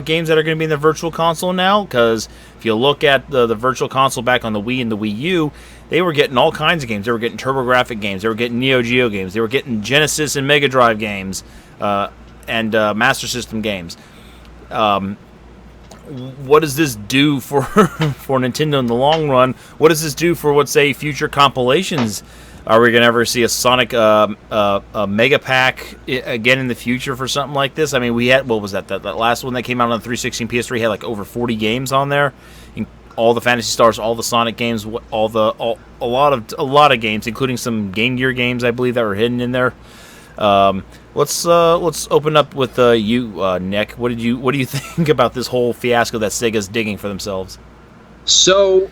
games that are going to be in the Virtual Console now? Because if you look at the Virtual Console back on the Wii and the Wii U, they were getting all kinds of games. They were getting TurboGrafx games. They were getting Neo Geo games. They were getting Genesis and Mega Drive games and Master System games. What does this do for for Nintendo in the long run? What does this do for, let's say, future compilations? Are we going to ever see a Sonic Mega Pack again in the future for something like this? I mean, we had, what was that? That last one that came out on the 360 and PS3 had like over 40 games on there. All the Phantasy Stars, all the Sonic games, a lot of games, including some Game Gear games, I believe, that were hidden in there. Let's open up with you, Nick. What do you think about this whole fiasco that Sega's digging for themselves? So,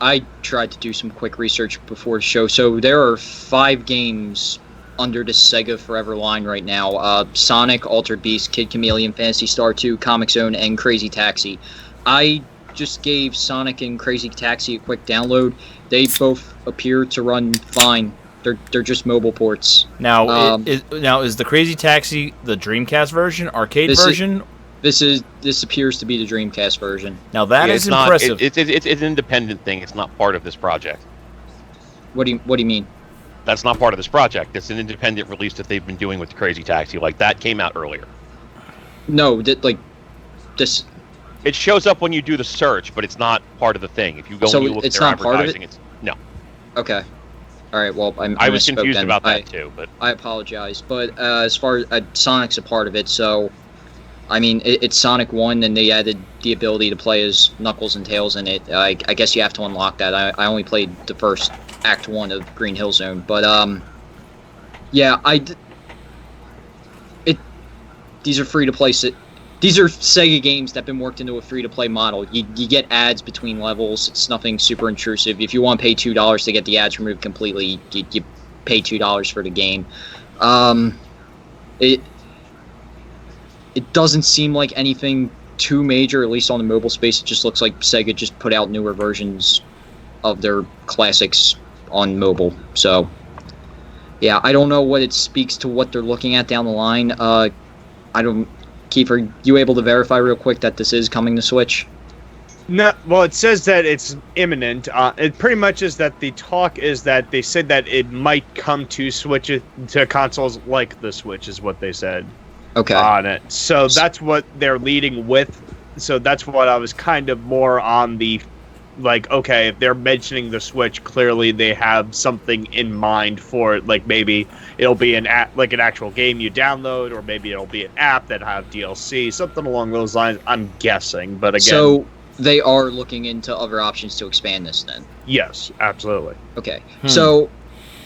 I tried to do some quick research before the show. So there are 5 games under the Sega Forever line right now. Sonic, Altered Beast, Kid Chameleon, Phantasy Star 2, Comic Zone, and Crazy Taxi. I just gave Sonic and Crazy Taxi a quick download. They both appear to run fine. They're just mobile ports. Now, is the Crazy Taxi the Dreamcast version, arcade version? This appears to be the Dreamcast version. Now that is impressive. It's an independent thing. It's not part of this project. What do you mean? That's not part of this project. It's an independent release that they've been doing with Crazy Taxi. Like, that came out earlier. No, this. It shows up when you do the search, but it's not part of the thing. If you go and you look at their advertising, it's no. Okay. All right. Well, I was confused about that too, but I apologize. But as far as Sonic's a part of it, so I mean, it's Sonic 1, and they added the ability to play as Knuckles and Tails in it. I guess you have to unlock that. I only played the first Act 1 of Green Hill Zone, but yeah, these are free-to-play. These are Sega games that have been worked into a free-to-play model. You get ads between levels. It's nothing super intrusive. If you want to pay $2 to get the ads removed completely, you pay $2 for the game. It doesn't seem like anything too major, at least on the mobile space. It just looks like Sega just put out newer versions of their classics on mobile. So, yeah, I don't know what it speaks to what they're looking at down the line. Keith, are you able to verify real quick that this is coming to Switch? No, well, it says that it's imminent. It pretty much is that the talk is that they said that it might come to Switch, to consoles like the Switch, is what they said. Okay. On it. So that's what they're leading with. So that's what I was kind of more on the, like, okay, if they're mentioning the Switch, clearly they have something in mind for it. Like, maybe it'll be an actual game you download, or maybe it'll be an app that have DLC, something along those lines. I'm guessing, but again. So they are looking into other options to expand this, then. Yes, absolutely. Okay. So,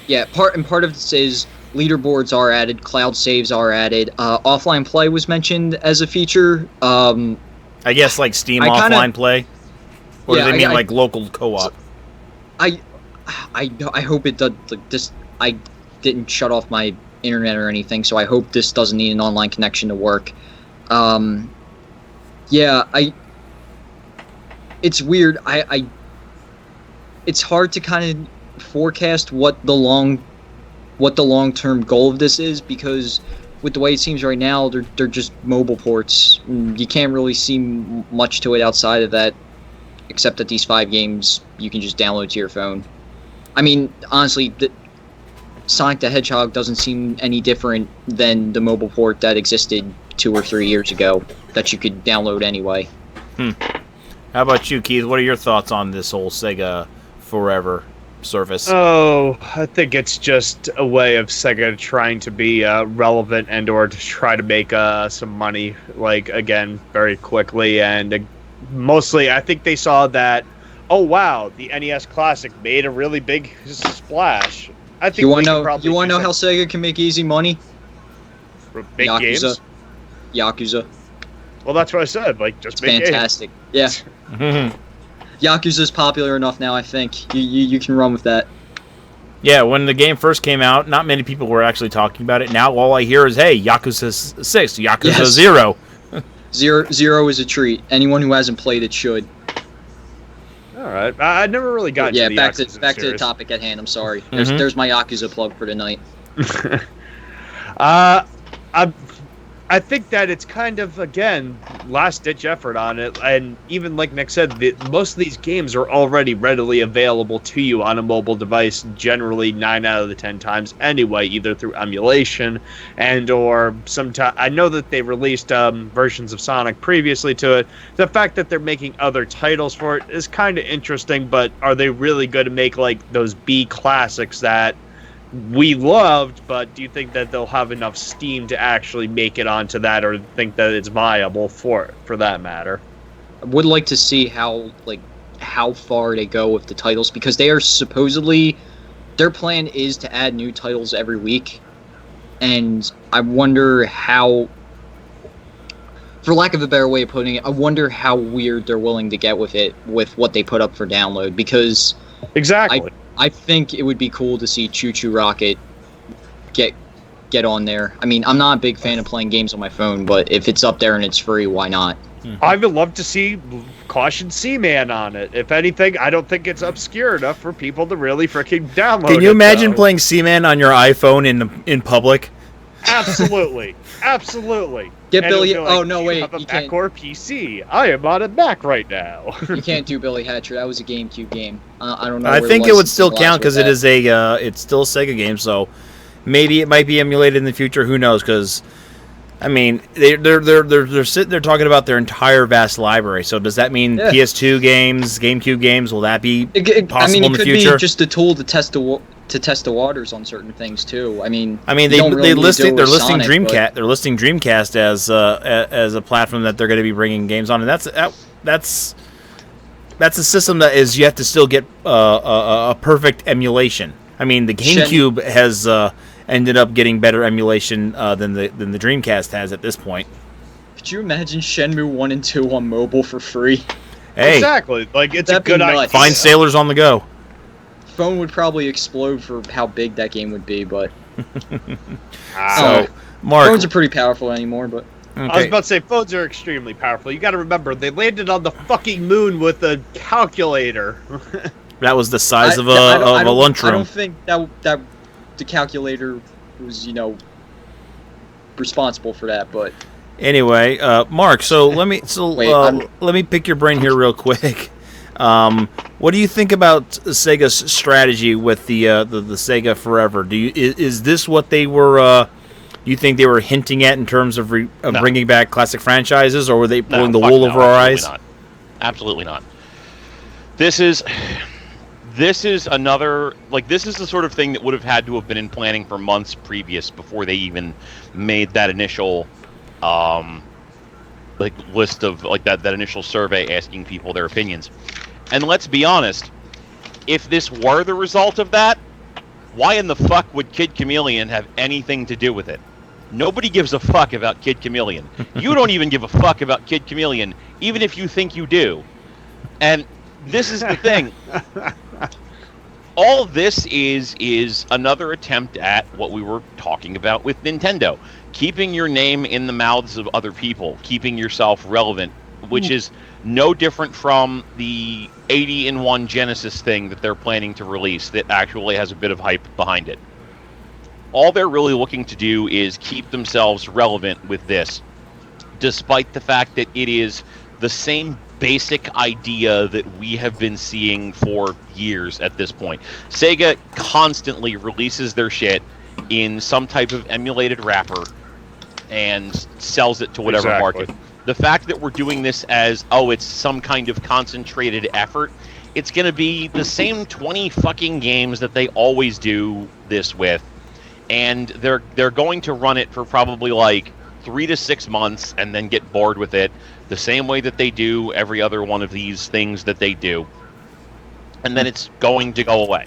yeah, part of this is leaderboards are added, cloud saves are added, offline play was mentioned as a feature. I guess like Steam offline play, or do they mean like local co-op? I hope it does. Like this, I didn't shut off my internet or anything, so I hope this doesn't need an online connection to work. Yeah, it's weird. It's hard to kind of forecast what the long-term goal of this is, because with the way it seems right now, they're just mobile ports. You can't really see much to it outside of that, except that these 5 games you can just download to your phone. I mean, honestly, Sonic the Hedgehog doesn't seem any different than the mobile port that existed 2 or 3 years ago that you could download anyway. How about you, Keith? What are your thoughts on this whole Sega Forever service? Oh, I think it's just a way of Sega trying to be relevant and or to try to make some money, like, again, very quickly. And mostly, I think they saw that, oh wow, the NES Classic made a really big splash. I think you want to know how Sega can make easy money? Big games? Yakuza. Well, that's what I said. Like, just make fantastic. Games. Yeah. Yakuza's popular enough now, I think. You can run with that. Yeah, when the game first came out, not many people were actually talking about it. Now all I hear is, hey, Yakuza 6, Yakuza 0. Zero is a treat. Anyone who hasn't played it should. Oh, right. I never really got Yeah, into the back Yakuza to the series. topic at hand. I'm sorry. Mhm. There's my Yakuza plug for tonight. I I think that it's kind of, again, last-ditch effort on it, and even like Nick said, most of these games are already readily available to you on a mobile device, generally 9 out of the 10 times anyway, either through emulation and or sometimes. I know that they released versions of Sonic previously to it. The fact that they're making other titles for it is kind of interesting, but are they really going to make like those B classics that we loved, but do you think that they'll have enough steam to actually make it onto that, or think that it's viable for that matter? I would like to see how far they go with the titles, because they are supposedly, their plan is to add new titles every week, and I wonder how, for lack of a better way of putting it, I wonder how weird they're willing to get with it, with what they put up for download, because Exactly. I think it would be cool to see Choo Choo Rocket get on there. I mean, I'm not a big fan of playing games on my phone, but if it's up there and it's free, why not? I would love to see Caution Seaman on it. If anything, I don't think it's obscure enough for people to really freaking download it. Can you imagine though. playing Seaman on your iPhone in public? Absolutely. Absolutely. Get And it'll Billy. be like, Oh no, "Do you wait, have a you Mac can't. or PC? I am on a Mac right now." You can't do Billy Hatcher. That was a GameCube game. I don't know. I where think the it would licensing still lies count with because it that. is it's still a Sega game, so maybe it might be emulated in the future. Who knows? Because I mean, they're sitting there talking about their entire vast library. So does that mean Yeah. PS2 games, GameCube games? Will that be I possible mean, in it the could future? be just a tool to test the waters on certain things too. I mean, they you don't really need to do listing it they're with listing Sonic, Dreamcast they're listing Dreamcast as a platform that they're going to be bringing games on, and that's a system that is yet to still get a perfect emulation. I mean, the GameCube has ended up getting better emulation than the Dreamcast has at this point. Could you imagine Shenmue 1 and 2 on mobile for free? Hey, Exactly. Like, it's a That'd be good nuts. idea. find sailors on the go. Phone would probably explode for how big that game would be, but So, Mark, phones are pretty powerful anymore. But I was okay. about to say, phones are extremely powerful. You got to remember, they landed on the fucking moon with a calculator. That was the size of a I don't- I lunchroom. don't think that the calculator was responsible for that, but Anyway, Mark. So let me Wait, I'm- let me pick your brain here real quick. What do you think about Sega's strategy with the Sega Forever? Is this what they were? You think they were hinting at in terms of No. bringing back classic franchises, or were they pulling the fuck wool no, over our eyes? absolutely not. Absolutely not. This is another, like, this is the sort of thing that would have had to have been in planning for months previous before they even made that initial list of that initial survey asking people their opinions. And let's be honest, if this were the result of that, why in the fuck would Kid Chameleon have anything to do with it? Nobody gives a fuck about Kid Chameleon. You don't even give a fuck about Kid Chameleon, even if you think you do. And this is the thing. All this is another attempt at what we were talking about with Nintendo. Keeping your name in the mouths of other people, keeping yourself relevant, which is no different from the 80-in-1 Genesis thing that they're planning to release that actually has a bit of hype behind it. All they're really looking to do is keep themselves relevant with this, despite the fact that it is the same basic idea that we have been seeing for years at this point. Sega constantly releases their shit in some type of emulated wrapper and sells it to whatever Exactly. market. The fact that we're doing this as, it's some kind of concentrated effort, it's going to be the same 20 fucking games that they always do this with, and they're going to run it for probably like 3 to 6 months and then get bored with it, the same way that they do every other one of these things that they do, and then it's going to go away.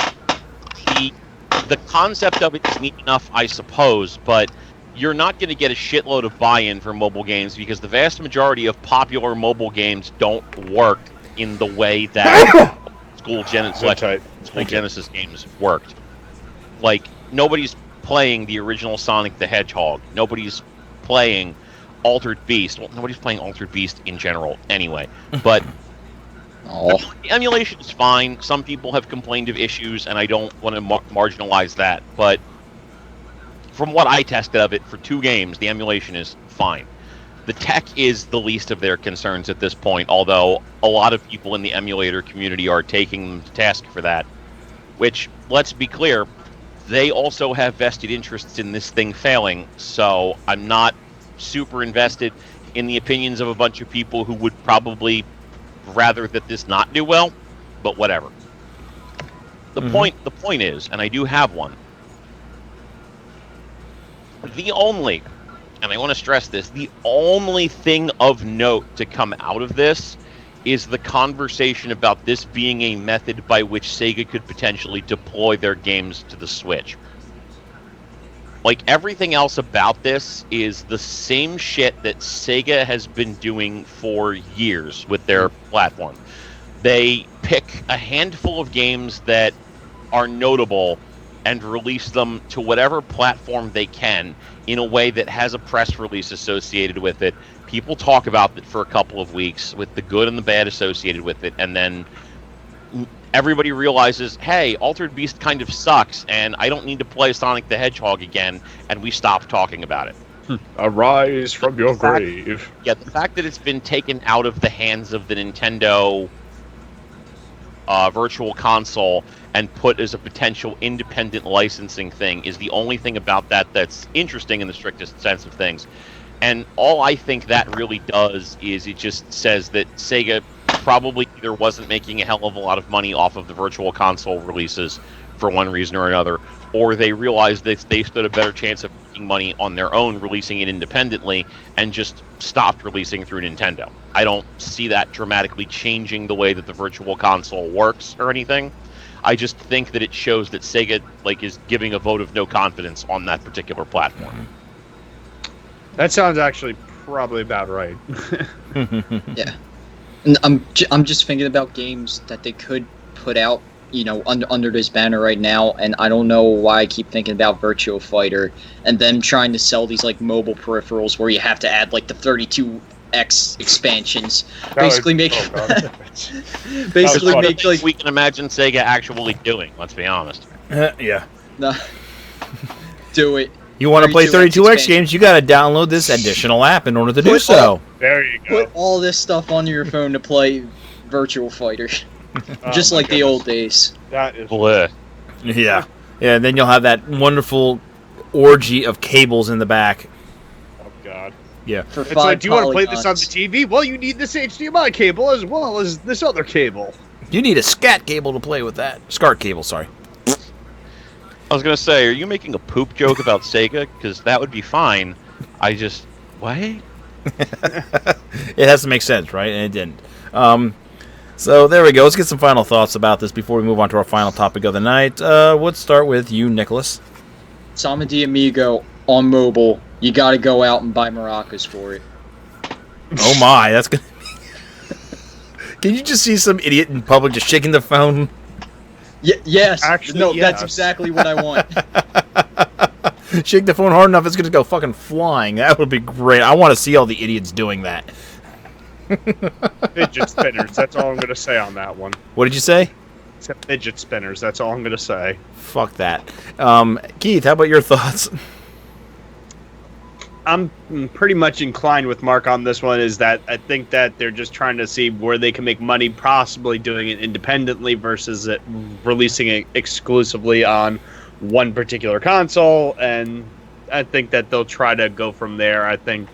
The concept of it is neat enough, I suppose, but you're not going to get a shitload of buy-in for mobile games because the vast majority of popular mobile games don't work in the way that school Genesis games worked. Like, nobody's playing the original Sonic the Hedgehog. Nobody's playing Altered Beast. Well, nobody's playing Altered Beast in general anyway. But Oh, Emulation is fine. Some people have complained of issues, and I don't want to marginalize that. But from what I tested of it for 2 games, the emulation is fine. The tech is the least of their concerns at this point, although a lot of people in the emulator community are taking them to task for that. Which, let's be clear, they also have vested interests in this thing failing, so I'm not super invested in the opinions of a bunch of people who would probably rather that this not do well, but whatever. The point is, and I do have one, the only, and I want to stress this, the only thing of note to come out of this is the conversation about this being a method by which Sega could potentially deploy their games to the Switch. Like, everything else about this is the same shit that Sega has been doing for years with their platform. They pick a handful of games that are notable and release them to whatever platform they can in a way that has a press release associated with it. People talk about it for a couple of weeks with the good and the bad associated with it, and then everybody realizes, hey, Altered Beast kind of sucks, and I don't need to play Sonic the Hedgehog again, and we stop talking about it. Arise from your grave. Yeah, the fact that it's been taken out of the hands of the Nintendo Virtual Console and put as a potential independent licensing thing is the only thing about that that's interesting in the strictest sense of things. And all I think that really does is it just says that Sega probably either wasn't making a hell of a lot of money off of the Virtual Console releases for one reason or another, or they realized that they stood a better chance of making money on their own releasing it independently and just stopped releasing through Nintendo. I don't see that dramatically changing the way that the Virtual Console works or anything. I just think that it shows that Sega is giving a vote of no confidence on that particular platform. That sounds actually probably about right. yeah. And I'm just thinking about games that they could put out, under this banner right now, and I don't know why I keep thinking about Virtua Fighter and them trying to sell these mobile peripherals where you have to add the 32X expansions. Basically make we can imagine Sega actually doing, let's be honest. Yeah. No. Do it. You want to play 32X games, you got to download this additional app in order to do so. There you go. Put all this stuff on your phone to play Virtua Fighter. Just like the old days. That is bleh. Yeah. Yeah, and then you'll have that wonderful orgy of cables in the back. Oh, God. Yeah. For it's like, do you want to play this on the TV? Well, you need this HDMI cable as well as this other cable. You need a SCAT cable to play with that. SCART cable, sorry. I was going to say, are you making a poop joke about Sega? Because that would be fine. What? It has to make sense, right? And it didn't. So there we go. Let's get some final thoughts about this before we move on to our final topic of the night. Let's start with you, Nicholas. Sama de Amigo on mobile. You got to go out and buy maracas for it. Oh my, that's gonna. Can you just see some idiot in public just shaking the phone? Yes. Actually, no, yes. That's exactly what I want. Shake the phone hard enough, it's gonna go fucking flying. That would be great. I want to see all the idiots doing that. Fidget spinners, that's all I'm going to say on that one. What did you say? Except fidget spinners, that's all I'm going to say. Fuck that. Keith, how about your thoughts? I'm pretty much inclined with Mark on this one, is that I think that they're just trying to see where they can make money, possibly doing it independently versus releasing it exclusively on one particular console, and I think that they'll try to go from there. I think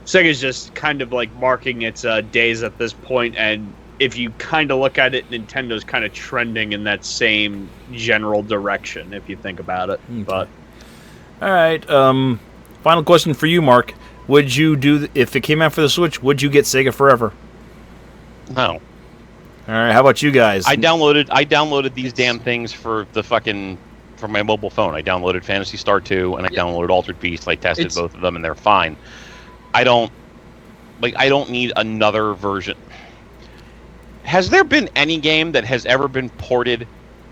Sega's just kind of marking its days at this point, and if you kind of look at it, Nintendo's kind of trending in that same general direction, if you think about it. Okay. But all right, final question for you, Mark. Would you if it came out for the Switch, would you get Sega Forever? No. All right, how about you guys? I downloaded these damn things for my mobile phone. I downloaded Phantasy Star 2 and I downloaded Altered Beast. I tested both of them and they're fine. I don't need another version. Has there been any game that has ever been ported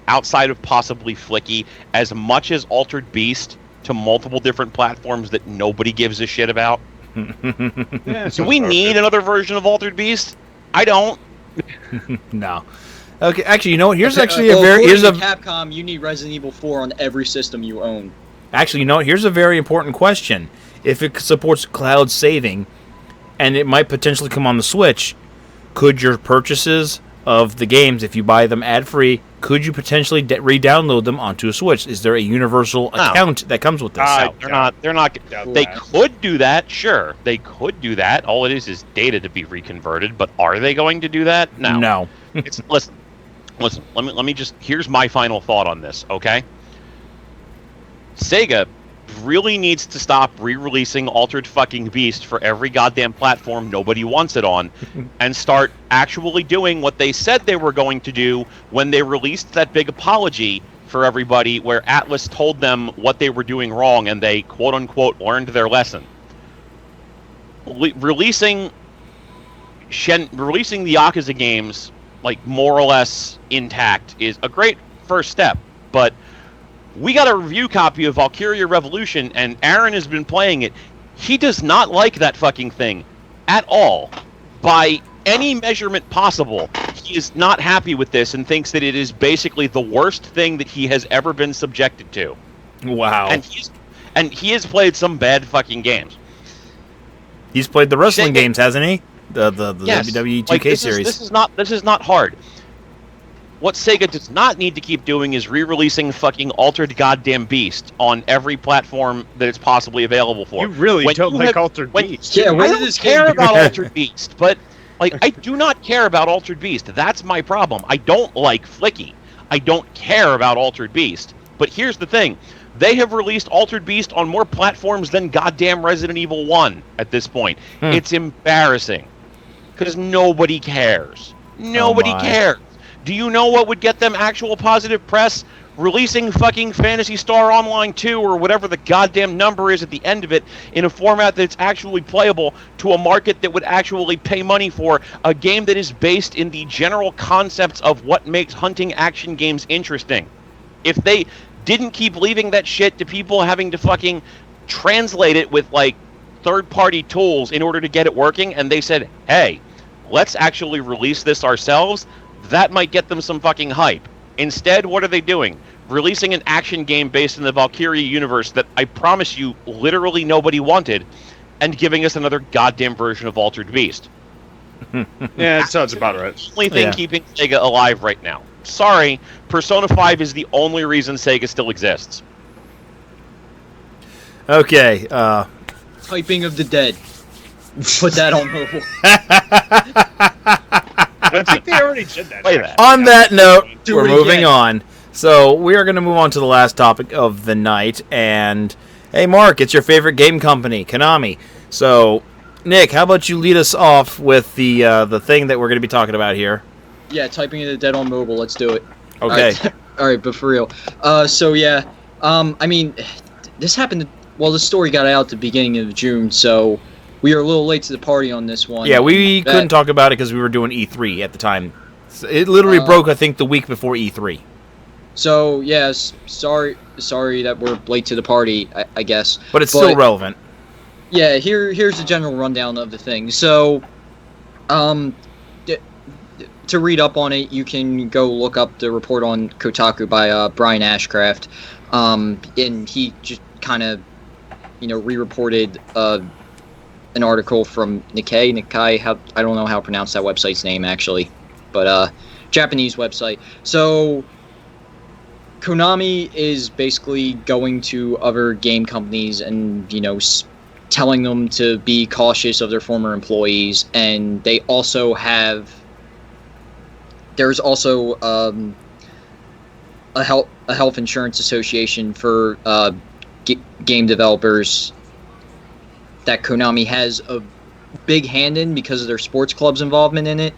outside of possibly Flicky as much as Altered Beast to multiple different platforms that nobody gives a shit about? yeah, Do we need another version of Altered Beast? I don't. No. Okay, actually, you know what? Here's actually here's a Capcom. You need Resident Evil 4 on every system you own. Actually, you know what? Here's a very important question. If it supports cloud saving, and it might potentially come on the Switch, could your purchases of the games, if you buy them ad-free, could you potentially re-download them onto a Switch? Is there a universal account that comes with this? They're not. They could do that, sure. They could do that. All it is data to be reconverted. But are they going to do that? No. No. Listen. Let me just. Here's my final thought on this. Okay. Sega really needs to stop re-releasing Altered fucking Beast for every goddamn platform nobody wants it on, and start actually doing what they said they were going to do when they released that big apology for everybody, where Atlas told them what they were doing wrong and they quote-unquote learned their lesson. Releasing the Yakuza games like more or less intact is a great first step, but we got a review copy of Valkyria Revolution, and Aaron has been playing it. He does not like that fucking thing at all. By any measurement possible, he is not happy with this and thinks that it is basically the worst thing that he has ever been subjected to. Wow. And he has played some bad fucking games. He's played the wrestling games, hasn't he? The yes. WWE 2K series. This is not hard. What Sega does not need to keep doing is re-releasing fucking Altered Goddamn Beast on every platform that it's possibly available for. You really don't like Altered Beast. Yeah, I don't care about Altered Beast, but I do not care about Altered Beast. That's my problem. I don't like Flicky. I don't care about Altered Beast. But here's the thing. They have released Altered Beast on more platforms than goddamn Resident Evil 1 at this point. It's embarrassing. Because nobody cares. Nobody cares. Do you know what would get them actual positive press? Releasing fucking Phantasy Star Online 2 or whatever the goddamn number is at the end of it in a format that's actually playable to a market that would actually pay money for a game that is based in the general concepts of what makes hunting action games interesting. If they didn't keep leaving that shit to people having to fucking translate it with like third-party tools in order to get it working, and they said, hey, let's actually release this ourselves, that might get them some fucking hype. Instead, what are they doing? Releasing an action game based in the Valkyria universe that I promise you literally nobody wanted, and giving us another goddamn version of Altered Beast. Yeah, it sounds about right. The only thing keeping Sega alive right now. Sorry, Persona 5 is the only reason Sega still exists. Okay. Typing of the Dead. Put that on mobile. I think they already did that. Play that. On that note, we're moving on. So we are going to move on to the last topic of the night. And hey, Mark, it's your favorite game company, Konami. So, Nick, how about you lead us off with the thing that we're going to be talking about here? Yeah, Typing of the Dead on mobile. Let's do it. Okay. All right, but for real. So yeah, I mean, this happened. Well, the story got out at the beginning of June, so we are a little late to the party on this one. Yeah, we couldn't talk about it because we were doing E3 at the time. So it literally broke, I think, the week before E3. So, yes, sorry that we're late to the party, I guess. But it's still relevant. Yeah, here's the general rundown of the thing. So, to read up on it, you can go look up the report on Kotaku by Brian Ashcraft. And he just kind of, re-reported an article from Nikkei. I don't know how to pronounce that website's name, actually. But, Japanese website. So, Konami is basically going to other game companies and, telling them to be cautious of their former employees. And they also have... There's also a health insurance association for game developers that Konami has a big hand in because of their sports club's involvement in it,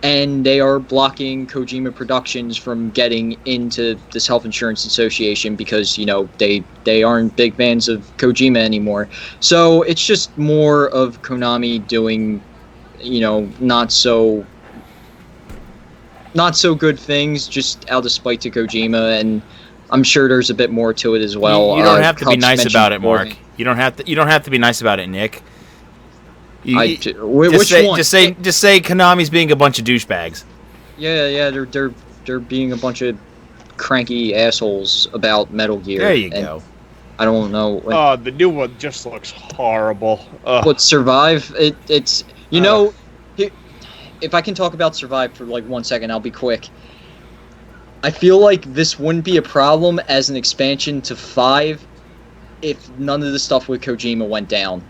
and they are blocking Kojima Productions from getting into this health insurance association because they aren't big fans of Kojima anymore. So it's just more of Konami doing not so good things just out of spite to Kojima, and I'm sure there's a bit more to it as well. You don't have to be nice about it, Mark. You don't have to be nice about it, Nick. Which one? Just say Konami's being a bunch of douchebags. Yeah, they're being a bunch of cranky assholes about Metal Gear. There you go. I don't know. Oh, the new one just looks horrible. But Survive, it's you know, if I can talk about Survive for like 1 second, I'll be quick. I feel like this wouldn't be a problem as an expansion to 5 if none of the stuff with Kojima went down.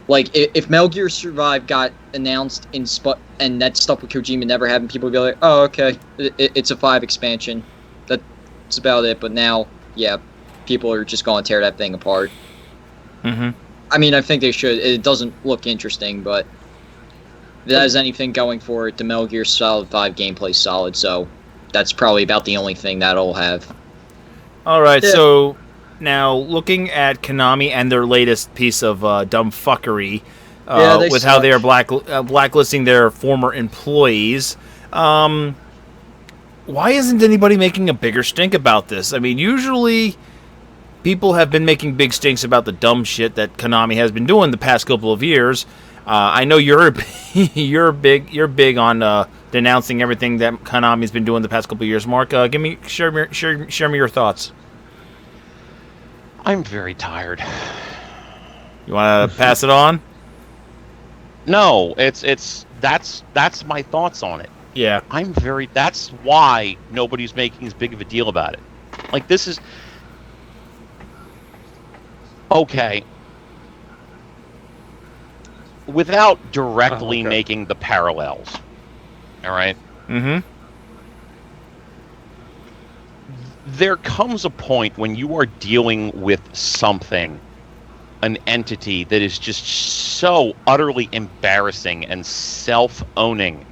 Like, if Metal Gear Survive got announced and that stuff with Kojima never happened, people would be like, oh, okay, it's a 5 expansion. That's about it. But now, yeah, people are just going to tear that thing apart. Mm-hmm. I mean, I think they should. It doesn't look interesting, but if that has anything going for it, the Metal Gear Solid 5 gameplay's solid, so that's probably about the only thing that'll have. All right, so now looking at Konami and their latest piece of dumb fuckery with how they are blacklisting their former employees, why isn't anybody making a bigger stink about this? I mean, usually people have been making big stinks about the dumb shit that Konami has been doing the past couple of years. I know you're big on denouncing everything that Konami's been doing the past couple of years. Mark, share me your thoughts. I'm very tired. You want to pass it on? No, that's my thoughts on it. Yeah. That's why nobody's making as big of a deal about it. Like, this is okay. Without directly making the parallels. All right? Mm-hmm. There comes a point when you are dealing with something, an entity that is just so utterly embarrassing and self-owning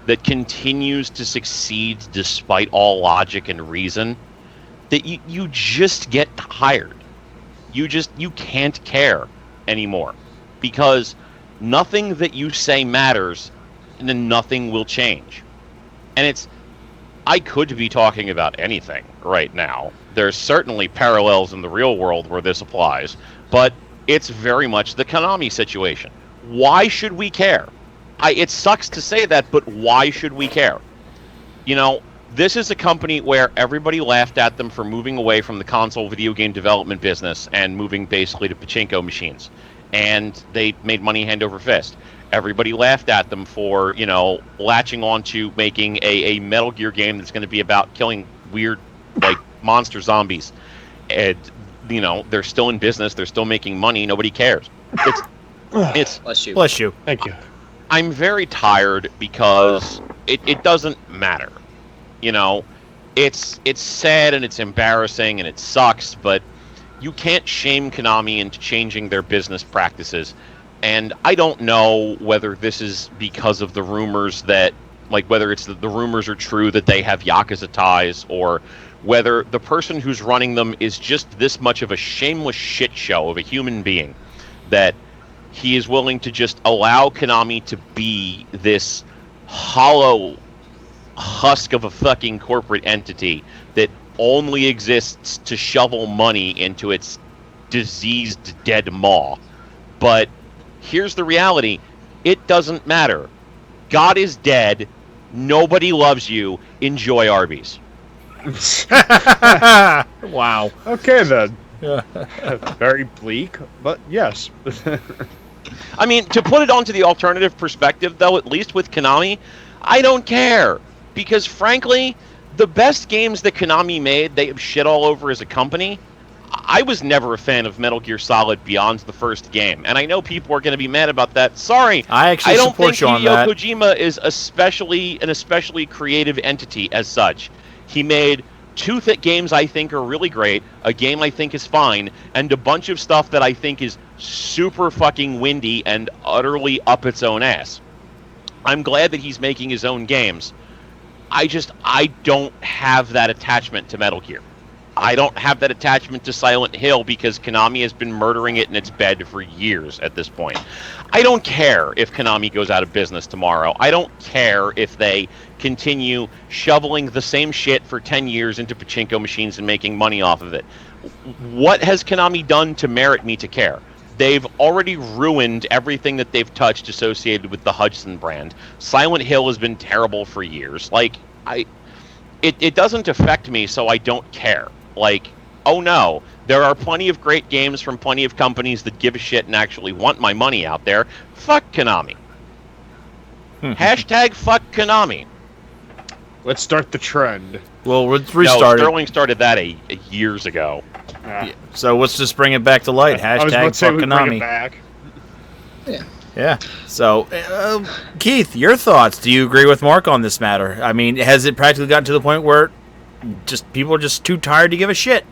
that continues to succeed despite all logic and reason, that you just get tired. You can't care anymore, because nothing that you say matters, and then nothing will change. And I could be talking about anything right now. There's certainly parallels in the real world where this applies, but it's very much the Konami situation. Why should we care? It sucks to say that, but why should we care? You know, this is a company where everybody laughed at them for moving away from the console video game development business and moving basically to pachinko machines. And they made money hand over fist. Everybody laughed at them for, latching on to making a Metal Gear game that's going to be about killing weird, monster zombies. And, they're still in business. They're still making money. Nobody cares. It's Bless you. Bless you. Thank you. I'm very tired because it doesn't matter. It's sad and it's embarrassing and it sucks, but you can't shame Konami into changing their business practices. And I don't know whether this is because of the rumors that, whether it's the rumors are true that they have Yakuza ties, or whether the person who's running them is just this much of a shameless shit show of a human being that he is willing to just allow Konami to be this hollow husk of a fucking corporate entity that only exists to shovel money into its diseased dead maw. But here's the reality. It doesn't matter. God is dead. Nobody loves you. Enjoy Arby's. Wow. Okay, then. Very bleak, but yes. I mean, to put it onto the alternative perspective, though, at least with Konami, I don't care. Because, frankly, the best games that Konami made, they have shit all over as a company. I was never a fan of Metal Gear Solid beyond the first game, and I know people are going to be mad about that. Sorry, I don't think you on Hideo that. Kojima is an especially creative entity as such. He made two games I think are really great, a game I think is fine, and a bunch of stuff that I think is super fucking windy and utterly up its own ass. I'm glad that he's making his own games. I don't have that attachment to Metal Gear. I don't have that attachment to Silent Hill because Konami has been murdering it in its bed for years at this point. I don't care if Konami goes out of business tomorrow. I don't care if they continue shoveling the same shit for 10 years into pachinko machines and making money off of it. What has Konami done to merit me to care? they've already ruined everything that they've touched associated with the Hudson brand. Silent Hill has been terrible for years. Like, it doesn't affect me, so I don't care. Like, oh no, there are plenty of great games from plenty of companies that give a shit and actually want my money out there. Fuck Konami. Hashtag fuck Konami. Let's start the trend. Well, let's No, restart it. Sterling started that years ago. Yeah. So let's just bring it back to light. I was about Hashtag to say fuck we bring it Konami. back. Yeah. So, Keith, your thoughts? Do you agree with Mark on this matter? I mean, has it practically gotten to the point where just people are just too tired to give a shit?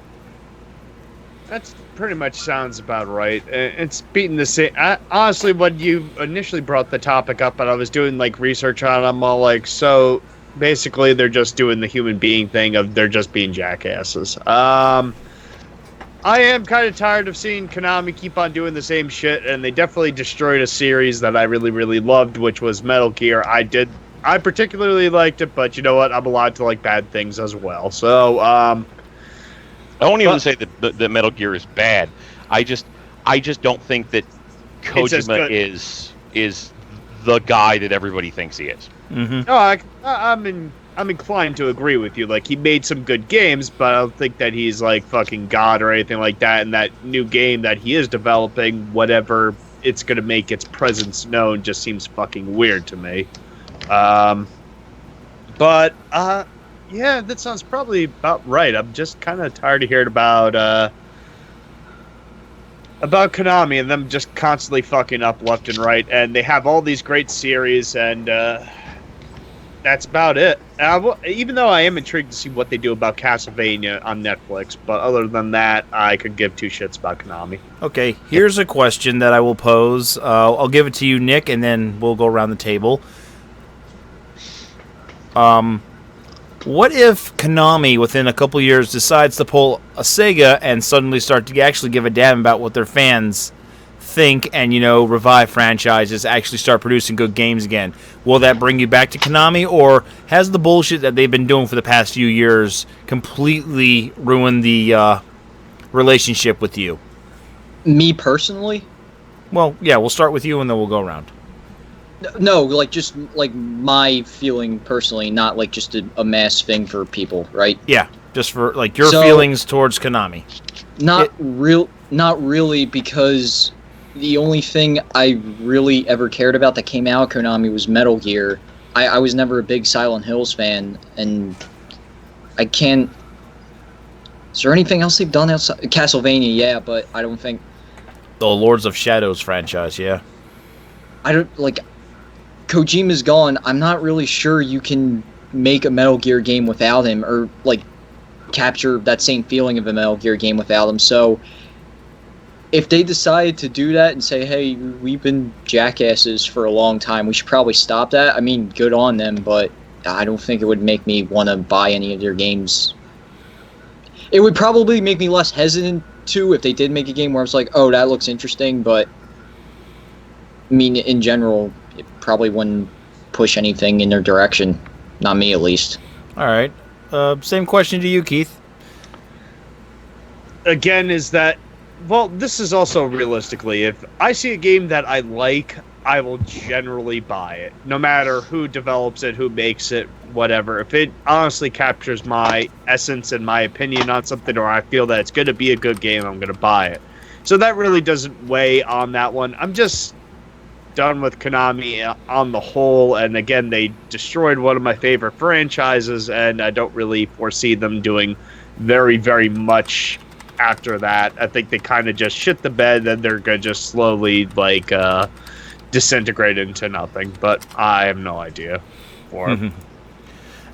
That's pretty much sounds about right. It's beating the same. Honestly, when you initially brought the topic up, and I was doing like research on it, I'm all like, so basically they're just doing the human being thing of they're just being jackasses. I am kind of tired of seeing Konami keep on doing the same shit, and they definitely destroyed a series that I really, really loved, which was Metal Gear. I particularly liked it, but you know what? I'm allowed to like bad things as well. So, I won't even say that Metal Gear is bad. I just don't think that Kojima is the guy that everybody thinks he is. Mm-hmm. no, I'm inclined to agree with you. Like, he made some good games, but I don't think that he's like fucking God or anything like that. And that new game that he is developing, whatever it's gonna make its presence known, just seems fucking weird to me. But yeah, that sounds probably about right. I'm just kind of tired of hearing about Konami and them just constantly fucking up left and right. And they have all these great series, and that's about it. Even though I am intrigued to see what they do about Castlevania on Netflix, but other than that, I could give two shits about Konami. Okay, here's a question that I will pose. I'll give it to you, Nick, and then we'll go around the table. What if Konami, within a couple years, decides to pull a Sega and suddenly start to actually give a damn about what their fans think and, revive franchises, actually start producing good games again? Will that bring you back to Konami, or has the bullshit that they've been doing for the past few years completely ruined the relationship with you? Me personally? Well, yeah, we'll start with you and then we'll go around. No, like just like my feeling personally, not like just a mass thing for people, right? Yeah, just for like your So- feelings towards Konami. Not really, because the only thing I really ever cared about that came out of Konami was Metal Gear. I was never a big Silent Hills fan, and I can't. Is there anything else they've done outside Castlevania? Yeah, but I don't think The Lords of Shadows franchise, yeah. I don't like. Kojima's gone. I'm not really sure you can make a Metal Gear game without him, or like capture that same feeling of a Metal Gear game without him. So if they decide to do that and say, hey, we've been jackasses for a long time, we should probably stop that. I mean, good on them, but I don't think it would make me want to buy any of their games. It would probably make me less hesitant to if they did make a game where I was like, oh, that looks interesting, but I mean, in general, it probably wouldn't push anything in their direction. Not me, at least. All right. Same question to you, Keith. Again, is that, well, this is also realistically, if I see a game that I like, I will generally buy it. No matter who develops it, who makes it, whatever. If it honestly captures my essence and my opinion on something, or I feel that it's going to be a good game, I'm going to buy it. So that really doesn't weigh on that one. I'm just done with Konami on the whole, and again, they destroyed one of my favorite franchises, and I don't really foresee them doing very, very much after that. I think they kind of just shit the bed, and they're gonna just slowly like disintegrate into nothing, but I have no idea. How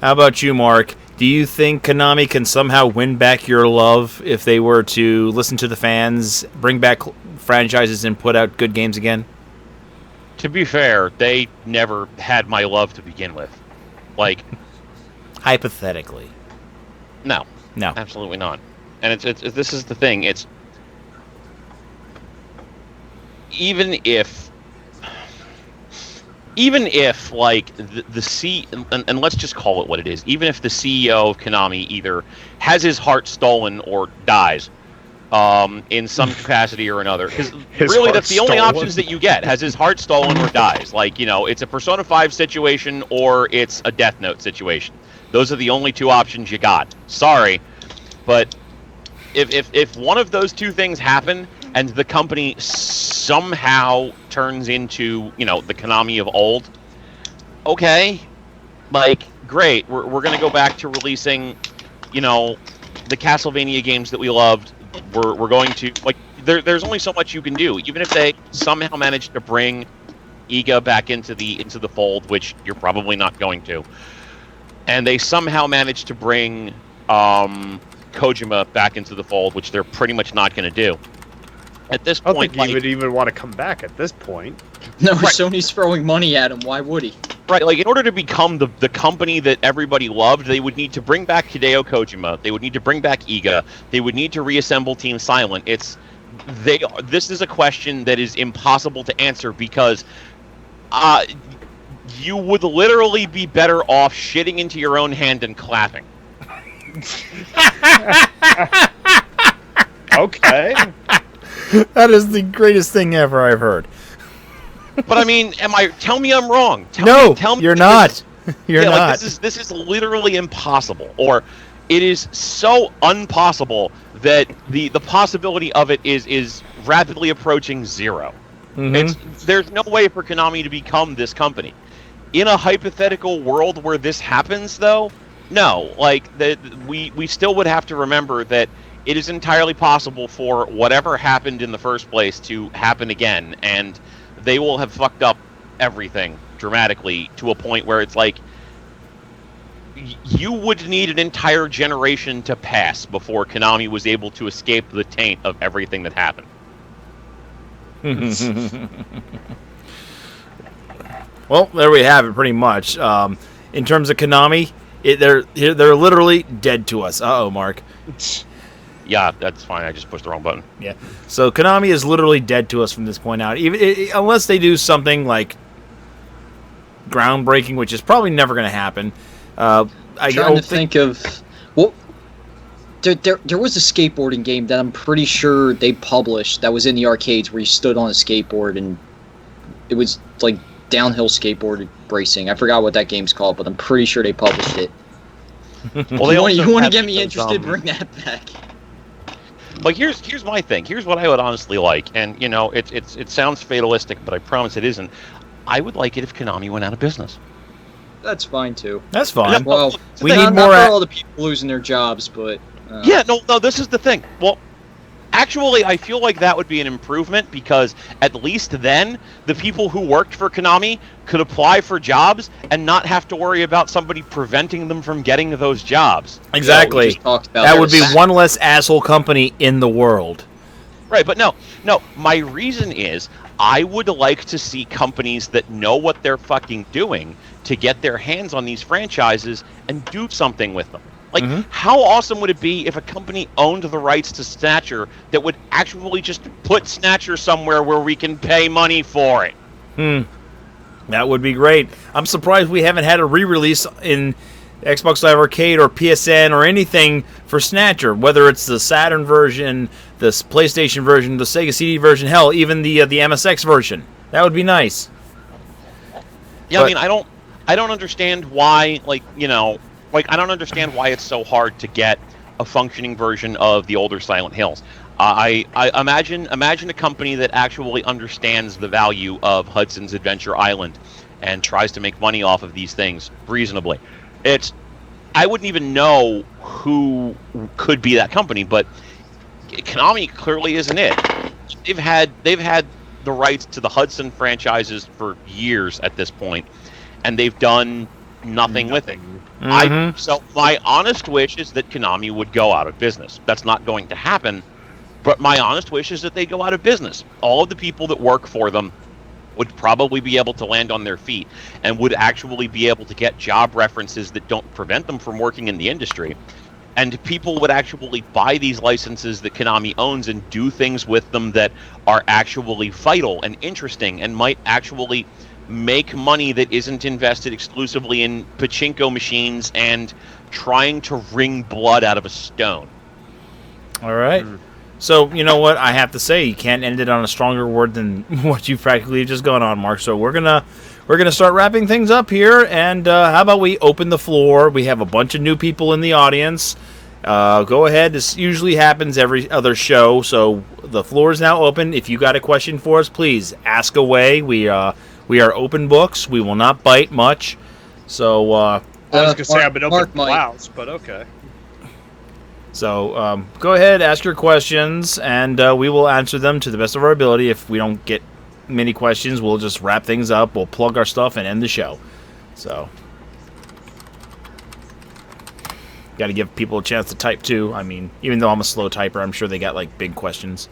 about you, Mark? Do you think Konami can somehow win back your love if they were to listen to the fans, bring back franchises, and put out good games again? To be fair, they never had my love to begin with. Like, Hypothetically. no, No. absolutely not. And it's this is the thing. It's even if like the C and let's just call it what it is. Even if the CEO of Konami either has his heart stolen or dies, in some capacity or another. Because His really, heart that's the only stolen. options that you get. Has his heart stolen or dies. Like, it's a Persona 5 situation or it's a Death Note situation. Those are the only two options you got. Sorry, but if one of those two things happen and the company somehow turns into, the Konami of old, okay, like, great. We're going to go back to releasing, the Castlevania games that we loved. We're going to, like, there's only so much you can do. Even if they somehow manage to bring Iga back into the fold, which you're probably not going to, and they somehow manage to bring Kojima back into the fold, which they're pretty much not going to do. At this I don't point, think he would even want to come back at this point. No, Right. Sony's throwing money at him. Why would he? right, like, in order to become the company that everybody loved, they would need to bring back Hideo Kojima. They would need to bring back Iga. They would need to reassemble Team Silent. This is a question that is impossible to answer because you would literally be better off shitting into your own hand and clapping. Okay. That is the greatest thing ever I've heard. But I mean, tell me I'm wrong. Tell me you're not. You're yeah, not. Like, this is literally impossible, or it is so impossible that the possibility of it is rapidly approaching zero. There's no way for Konami to become this company. In a hypothetical world where this happens, though, no. Like, we still would have to remember that it is entirely possible for whatever happened in the first place to happen again, and they will have fucked up everything dramatically to a point where it's like you would need an entire generation to pass before Konami was able to escape the taint of everything that happened. Well, there we have it, pretty much. In terms of Konami, they're literally dead to us. Uh-oh, Mark. Yeah, that's fine. I just pushed the wrong button. Yeah. So Konami is literally dead to us from this point out. Unless they do something like groundbreaking, which is probably never going to happen. I'm trying to think of well, there was a skateboarding game that I'm pretty sure they published that was in the arcades where you stood on a skateboard and it was like downhill skateboard racing. I forgot what that game's called, but I'm pretty sure they published it. Well, you want to get me those, interested? Bring that back. Like, here's my thing. Here's what I would honestly like, and it sounds fatalistic, but I promise it isn't. I would like it if Konami went out of business. That's fine too. That's fine. Well, we need not more. for all the people losing their jobs, but Yeah, no. This is the thing. Well, actually, I feel like that would be an improvement because at least then the people who worked for Konami could apply for jobs and not have to worry about somebody preventing them from getting those jobs. Exactly. just talked about That would be this. one less asshole company in the world. Right, but no. My reason is I would like to see companies that know what they're fucking doing to get their hands on these franchises and do something with them. Like, how awesome would it be if a company owned the rights to Snatcher that would actually just put Snatcher somewhere where we can pay money for it? That would be great. I'm surprised we haven't had a re-release in Xbox Live Arcade or PSN or anything for Snatcher, whether it's the Saturn version, the PlayStation version, the Sega CD version, hell, even the MSX version. That would be nice. Yeah, But- I mean, I don't understand why, I don't understand why it's so hard to get a functioning version of the older Silent Hills. I imagine a company that actually understands the value of Hudson's Adventure Island and tries to make money off of these things reasonably. I wouldn't even know who could be that company, but Konami clearly isn't it. They've had the rights to the Hudson franchises for years at this point, and they've done nothing with it. So my honest wish is that Konami would go out of business. That's not going to happen, but my honest wish is that they go out of business. All of the people that work for them would probably be able to land on their feet and would actually be able to get job references that don't prevent them from working in the industry. And people would actually buy these licenses that Konami owns and do things with them that are actually vital and interesting and might actually make money that isn't invested exclusively in pachinko machines and trying to wring blood out of a stone. All right. So, you know what? I have to say, you can't end it on a stronger word than what you've practically just gone on, Mark. So we're gonna start wrapping things up here, and how about we open the floor? We have a bunch of new people in the audience. Go ahead. This usually happens every other show, so the floor is now open. If you got a question for us, please ask away. We are open books. We will not bite much. So I was gonna say I've been open Mark might. blouse, but okay. So go ahead, ask your questions, and we will answer them to the best of our ability. If we don't get many questions, we'll just wrap things up. We'll plug our stuff and end the show. So, got to give people a chance to type too. I mean, even though I'm a slow typer, I'm sure they got like big questions.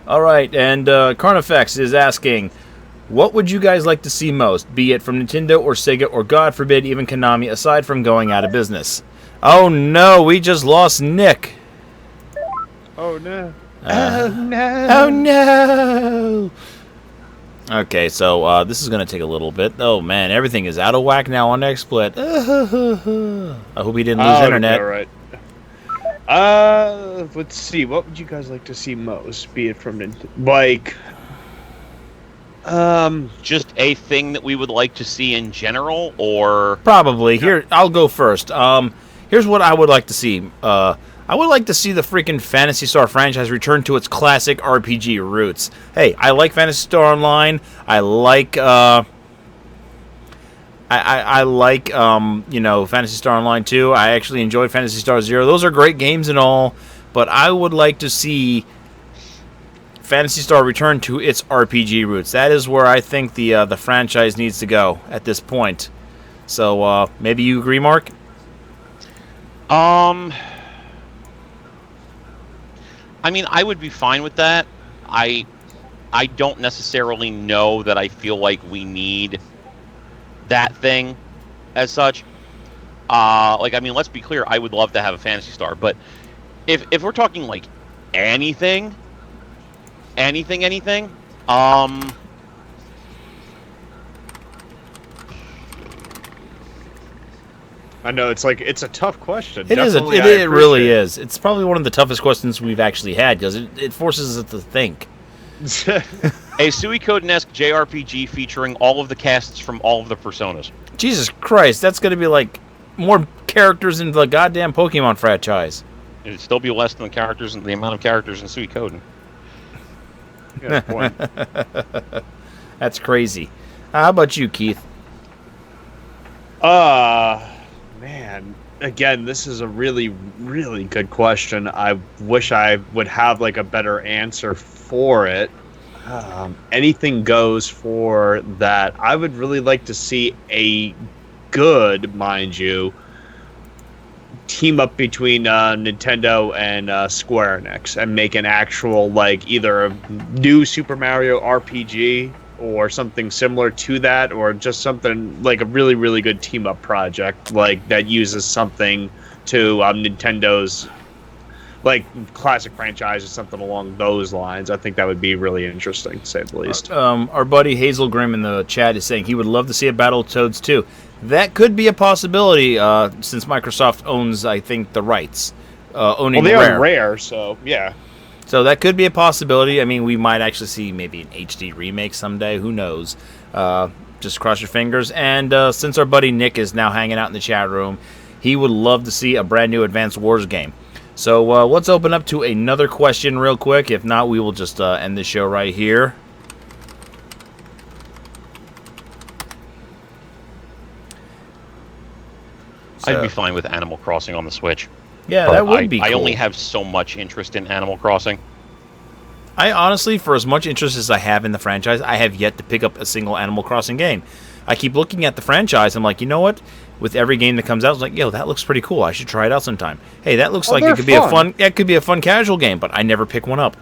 All right, and Carnifex is asking, what would you guys like to see most, be it from Nintendo or Sega or, God forbid, even Konami, aside from going out of business? Oh no, we just lost Nick. Oh no. Oh no. Oh no. Okay, so this is going to take a little bit. Oh man, everything is out of whack now on XSplit. I hope he didn't lose internet. All right. Let's see. What would you guys like to see most? Be it from like, Just a thing that we would like to see in general, or Probably. Here, I'll go first. Here's what I would like to see. I would like to see the freaking Phantasy Star franchise return to its classic RPG roots. Hey, I like Phantasy Star Online. I like, I like, Phantasy Star Online 2. I actually enjoyed Phantasy Star Zero. Those are great games and all, but I would like to see Phantasy Star return to its RPG roots. That is where I think the franchise needs to go at this point. So maybe you agree, Mark? I mean, I would be fine with that. I don't necessarily know that I feel like we need that thing as such. Let's be clear. I would love to have a Phantasy Star, but if we're talking like anything, I know it's a tough question. It is. Definitely, It really is. It's probably one of the toughest questions we've actually had because it forces us to think. A Suikoden-esque JRPG featuring all of the casts from all of the Personas. Jesus Christ, that's going to be like more characters in the goddamn Pokemon franchise. It'd still be less than the amount of characters in Suikoden. Good point. That's crazy. How about you, Keith? Man, again, this is a really, really good question. I wish I would have like a better answer for it. Anything goes for that. I would really like to see a good, mind you, team up between Nintendo and Square Enix and make an actual, like, either a new Super Mario RPG or something similar to that, or just something like a really, really good team-up project, like, that uses something to Nintendo's, like, classic franchise or something along those lines. I think that would be really interesting, to say the least. Our buddy Hazel Grimm in the chat is saying he would love to see a Battletoads 2. That could be a possibility, since Microsoft owns, I think, the rights. Owning they Rare. own Rare, so, yeah. So that could be a possibility. I mean, we might actually see maybe an HD remake someday. Who knows? Just cross your fingers. And since our buddy Nick is now hanging out in the chat room, he would love to see a brand new Advanced Wars game. So let's open up to another question real quick. If not, we will just end the show right here. I'd be fine with Animal Crossing on the Switch. Yeah, that would be cool. I only have so much interest in Animal Crossing. I honestly, for as much interest as I have in the franchise, I have yet to pick up a single Animal Crossing game. I keep looking at the franchise. I'm like, you know what? With every game that comes out, it's like, yo, that looks pretty cool. I should try it out sometime. Hey, that looks like it could be a fun. It could be a fun casual game, but I never pick one up.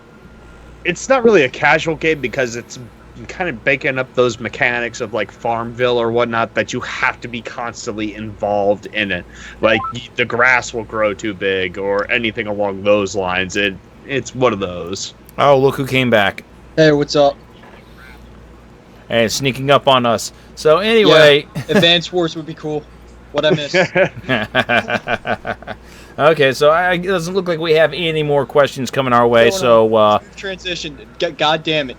It's not really a casual game because it's kind of baking up those mechanics of like Farmville or whatnot that you have to be constantly involved in it. Like the grass will grow too big or anything along those lines. It's one of those. Oh, look who came back. Hey, what's up? And sneaking up on us. So anyway, Yeah, Advance Wars would be cool. What I missed? Okay, so it doesn't look like we have any more questions coming our way. So transition. God damn it.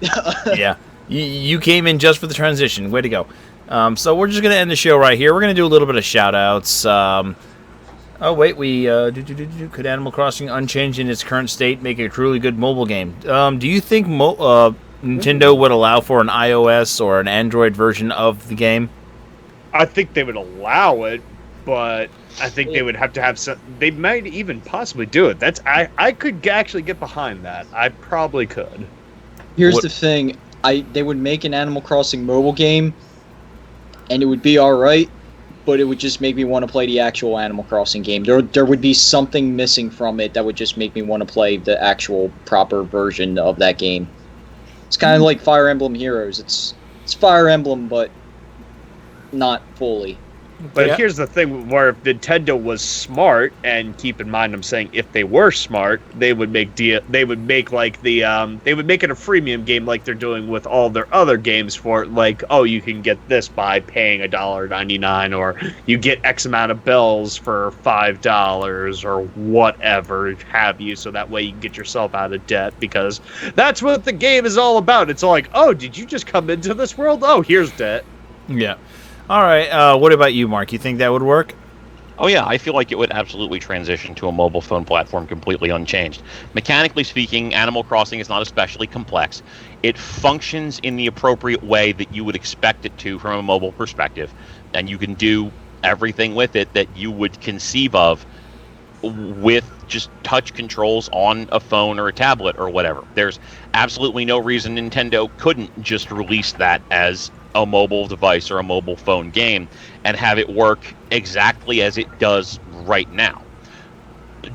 yeah, you came in just for the transition. Way to go. So we're just gonna end the show right here. We're gonna do a little bit of shout outs. Oh wait, could Animal Crossing unchanged in its current state make a truly good mobile game? Do you think Nintendo would allow for an iOS or an Android version of the game? I think they would allow it, but I think they would have to have some. They might even possibly do it. I could actually get behind that. I probably could. Here's the thing: they would make an Animal Crossing mobile game, and it would be all right, but it would just make me want to play the actual Animal Crossing game. There would be something missing from it that would just make me want to play the actual proper version of that game. It's kind of like Fire Emblem Heroes. It's Fire Emblem, but not fully. But here's the thing: where if Nintendo was smart, and keep in mind, I'm saying if they were smart, they would make it a freemium game like they're doing with all their other games for like, oh, you can get this by paying $1.99, or you get X amount of bells for $5 or whatever have you, so that way you can get yourself out of debt, because that's what the game is all about. It's all like, oh, did you just come into this world? Oh, here's debt. Yeah. All right. What about you, Mark? You think that would work? Oh yeah, I feel like it would absolutely transition to a mobile phone platform completely unchanged. Mechanically speaking, Animal Crossing is not especially complex. It functions in the appropriate way that you would expect it to from a mobile perspective, and you can do everything with it that you would conceive of with just touch controls on a phone or a tablet or whatever. There's absolutely no reason Nintendo couldn't just release that as a mobile device or a mobile phone game and have it work exactly as it does right now.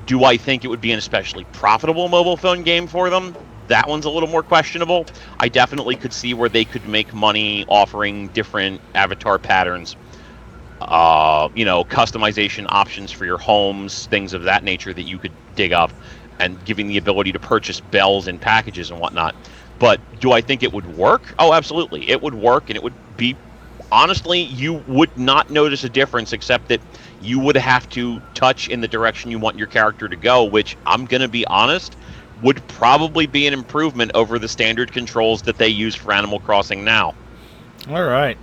Do I think it would be an especially profitable mobile phone game for them? That one's a little more questionable. I definitely could see where they could make money offering different avatar patterns, customization options for your homes, things of that nature that you could dig up, and giving the ability to purchase bells and packages and whatnot. But do I think it would work? Oh, absolutely. It would work, and it would be, honestly, you would not notice a difference, except that you would have to touch in the direction you want your character to go, which, I'm going to be honest, would probably be an improvement over the standard controls that they use for Animal Crossing now. All right.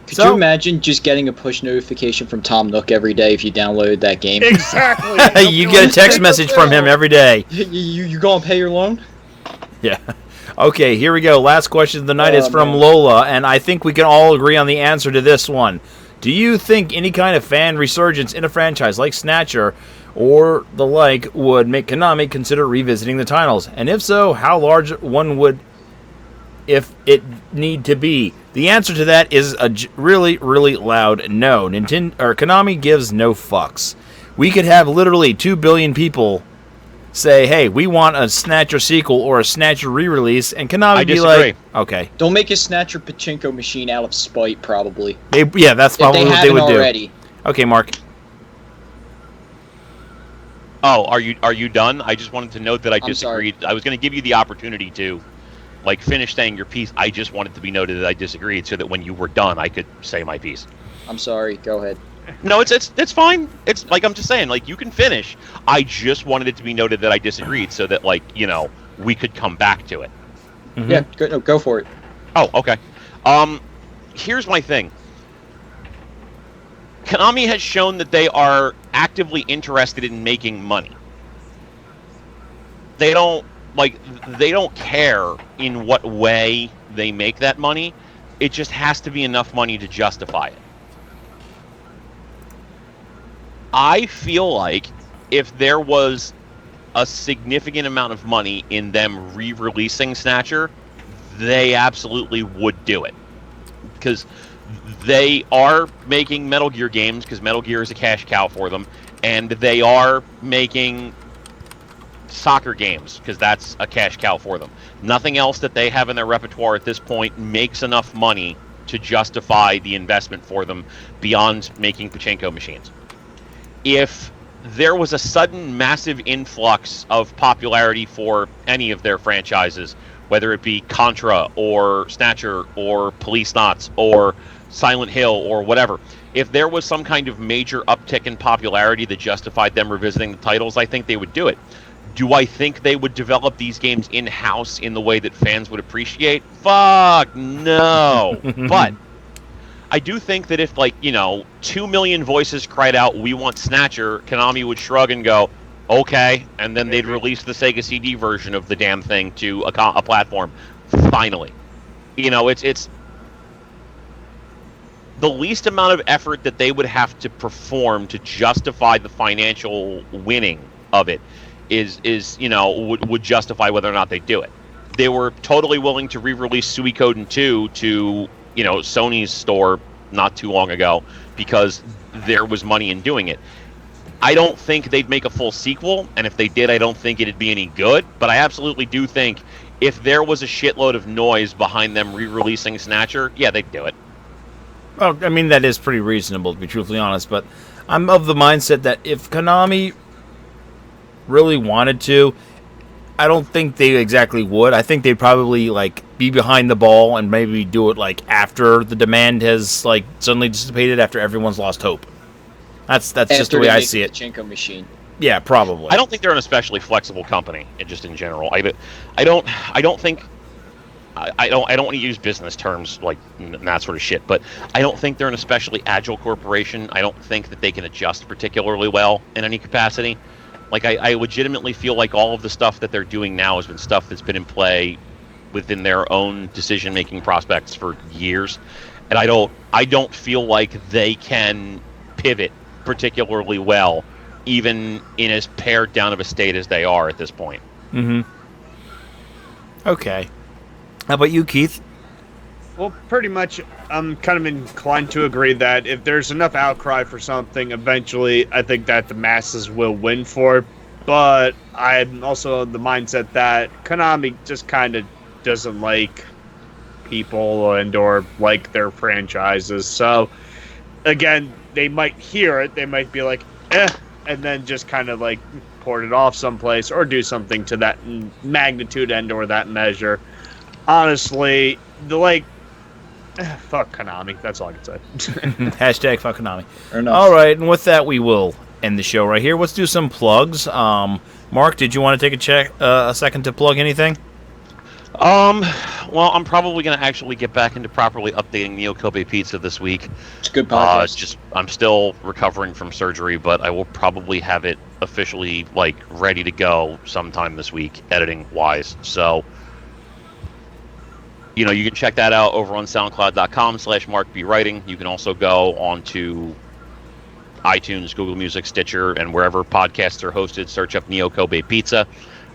Could you imagine just getting a push notification from Tom Nook every day if you downloaded that game? Exactly. You get a text message from him every day. You gonna pay your loan? Yeah. Okay, here we go. Last question of the night is from Lola, and I think we can all agree on the answer to this one. Do you think any kind of fan resurgence in a franchise like Snatcher or the like would make Konami consider revisiting the titles? And if so, how large one would if it need to be? The answer to that is a really, really loud no. Konami gives no fucks. We could have literally 2 billion people say, hey, we want a Snatcher sequel or a Snatcher re-release, and Konami I be disagree. like, okay. Don't make a Snatcher pachinko machine out of spite, probably. That's probably what they would do. Okay, Mark. Oh, are you done? I just wanted to note that I disagreed. Sorry. I was going to give you the opportunity to finish saying your piece. I just wanted to be noted that I disagreed, so that when you were done, I could say my piece. I'm sorry. Go ahead. No, it's fine. It's like, I'm just saying, you can finish. I just wanted it to be noted that I disagreed, so that we could come back to it. Mm-hmm. Yeah, go for it. Oh, okay. Here's my thing. Konami has shown that they are actively interested in making money. They don't care in what way they make that money. It just has to be enough money to justify it. I feel like if there was a significant amount of money in them re-releasing Snatcher, they absolutely would do it. Because they are making Metal Gear games, because Metal Gear is a cash cow for them, and they are making soccer games, because that's a cash cow for them. Nothing else that they have in their repertoire at this point makes enough money to justify the investment for them beyond making pachinko machines. If there was a sudden massive influx of popularity for any of their franchises, whether it be Contra or Snatcher or Police Knots or Silent Hill or whatever, If there was some kind of major uptick in popularity that justified them revisiting the titles, I think they would do it. Do I think they would develop these games in-house in the way that fans would appreciate? Fuck no. But I do think that if, 2 million voices cried out, "We want Snatcher," Konami would shrug and go, "Okay," and then they'd release the Sega CD version of the damn thing to a platform. Finally. It's the least amount of effort that they would have to perform to justify the financial winning of it would justify whether or not they do it. They were totally willing to re-release Suikoden 2 to, Sony's store not too long ago because there was money in doing it. I don't think they'd make a full sequel, and if they did, I don't think it'd be any good, but I absolutely do think if there was a shitload of noise behind them re-releasing Snatcher, yeah, they'd do it. Well, I mean, that is pretty reasonable, to be truthfully honest, but I'm of the mindset that if Konami really wanted to, I don't think they exactly would. I think they'd probably, be behind the ball and maybe do it, after the demand has, suddenly dissipated after everyone's lost hope. That's just the way I see it. Pachinko machine. Yeah, probably. I don't think they're an especially flexible company, just in general. I don't want to use business terms and that sort of shit, but I don't think they're an especially agile corporation. I don't think that they can adjust particularly well in any capacity. I legitimately feel like all of the stuff that they're doing now has been stuff that's been in play within their own decision-making prospects for years, and I don't feel like they can pivot particularly well, even in as pared down of a state as they are at this point. Mm-hmm. Okay. How about you, Keith? Well, pretty much, I'm kind of inclined to agree that if there's enough outcry for something, eventually, I think that the masses will win for it. But I'm also of the mindset that Konami just kind of doesn't like people or like their franchises. So, again, they might hear it, they might be like, and then just kind of port it off someplace or do something to that magnitude or that measure. Honestly, fuck Konami. That's all I can say. Hashtag fuck Konami. All right, and with that, we will end the show right here. Let's do some plugs. Mark, did you want to take a second to plug anything? Well, I'm probably going to actually get back into properly updating Neo Kobe Pizza this week. It's a good podcast. I'm still recovering from surgery, but I will probably have it officially ready to go sometime this week, editing wise. So, you can check that out over on SoundCloud.com/MarkBWriting. You can also go onto iTunes, Google Music, Stitcher, and wherever podcasts are hosted. Search up Neo Kobe Pizza.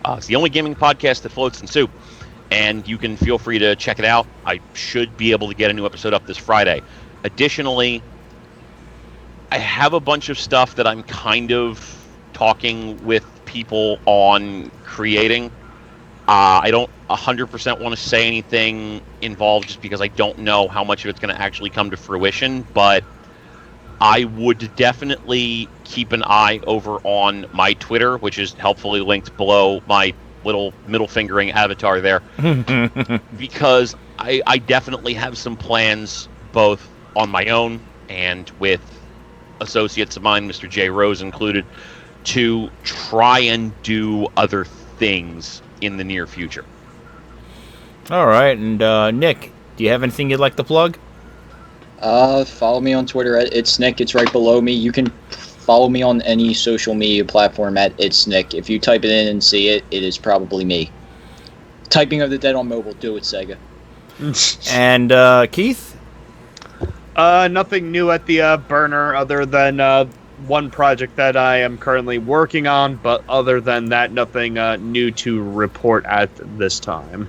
It's the only gaming podcast that floats in soup, and you can feel free to check it out. I should be able to get a new episode up this Friday. Additionally, I have a bunch of stuff that I'm kind of talking with people on creating. I don't 100% want to say anything involved just because I don't know how much of it's going to actually come to fruition, but I would definitely keep an eye over on my Twitter, which is helpfully linked below my little middle fingering avatar there, because I definitely have some plans both on my own and with associates of mine, Mr. J. Rose included, to try and do other things in the near future. All right, and Nick, do you have anything you'd like to plug? Follow me on Twitter at It's Nick. It's right below me. You can follow me on any social media platform at It's Nick. If you type it in and see it, it is probably me. Typing of the Dead on mobile. Do it, Sega. And Keith? Nothing new at the burner other than one project that I am currently working on, but other than that, nothing new to report at this time.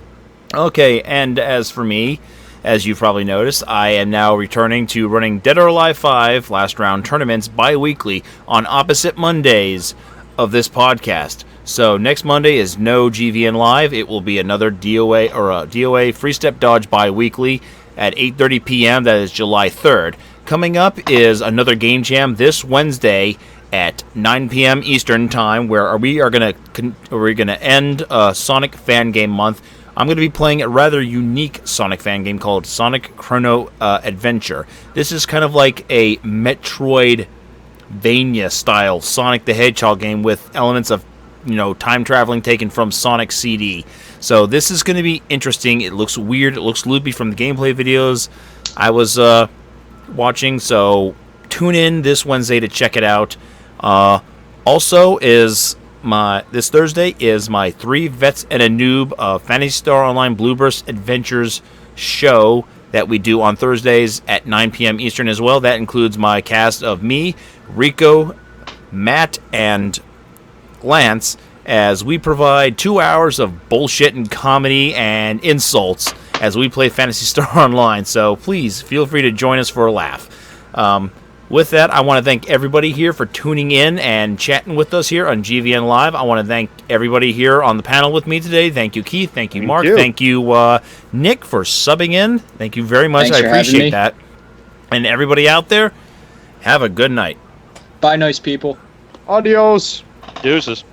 Okay, and as for me, as you've probably noticed, I am now returning to running Dead or Alive 5 last round tournaments bi-weekly on opposite Mondays of this podcast. So next Monday is no GVN Live. It will be another DOA or a DOA Free Step Dodge bi-weekly at 8:30 p.m. That is July 3rd. Coming up is another Game Jam this Wednesday at 9 p.m. Eastern Time, where we're going to end Sonic Fan Game Month. I'm going to be playing a rather unique Sonic fan game called Sonic Chrono Adventure. This is kind of like a Metroidvania style Sonic the Hedgehog game with elements of, time traveling taken from Sonic CD. So this is going to be interesting. It looks weird. It looks loopy from the gameplay videos I was watching. So tune in this Wednesday to check it out. Also, this Thursday is my 3 Vets and a Noob Phantasy Star Online Blueburst Adventures show that we do on Thursdays at 9 p.m. Eastern as well. That includes my cast of me, Rico, Matt, and Lance, as we provide 2 hours of bullshit and comedy and insults as we play Phantasy Star Online. So please feel free to join us for a laugh. With that, I want to thank everybody here for tuning in and chatting with us here on GVN Live. I want to thank everybody here on the panel with me today. Thank you, Keith. Thank you, Mark. Thank you, Nick, for subbing in. Thank you very much. Thanks I appreciate that. And everybody out there, have a good night. Bye, nice people. Adios. Deuces.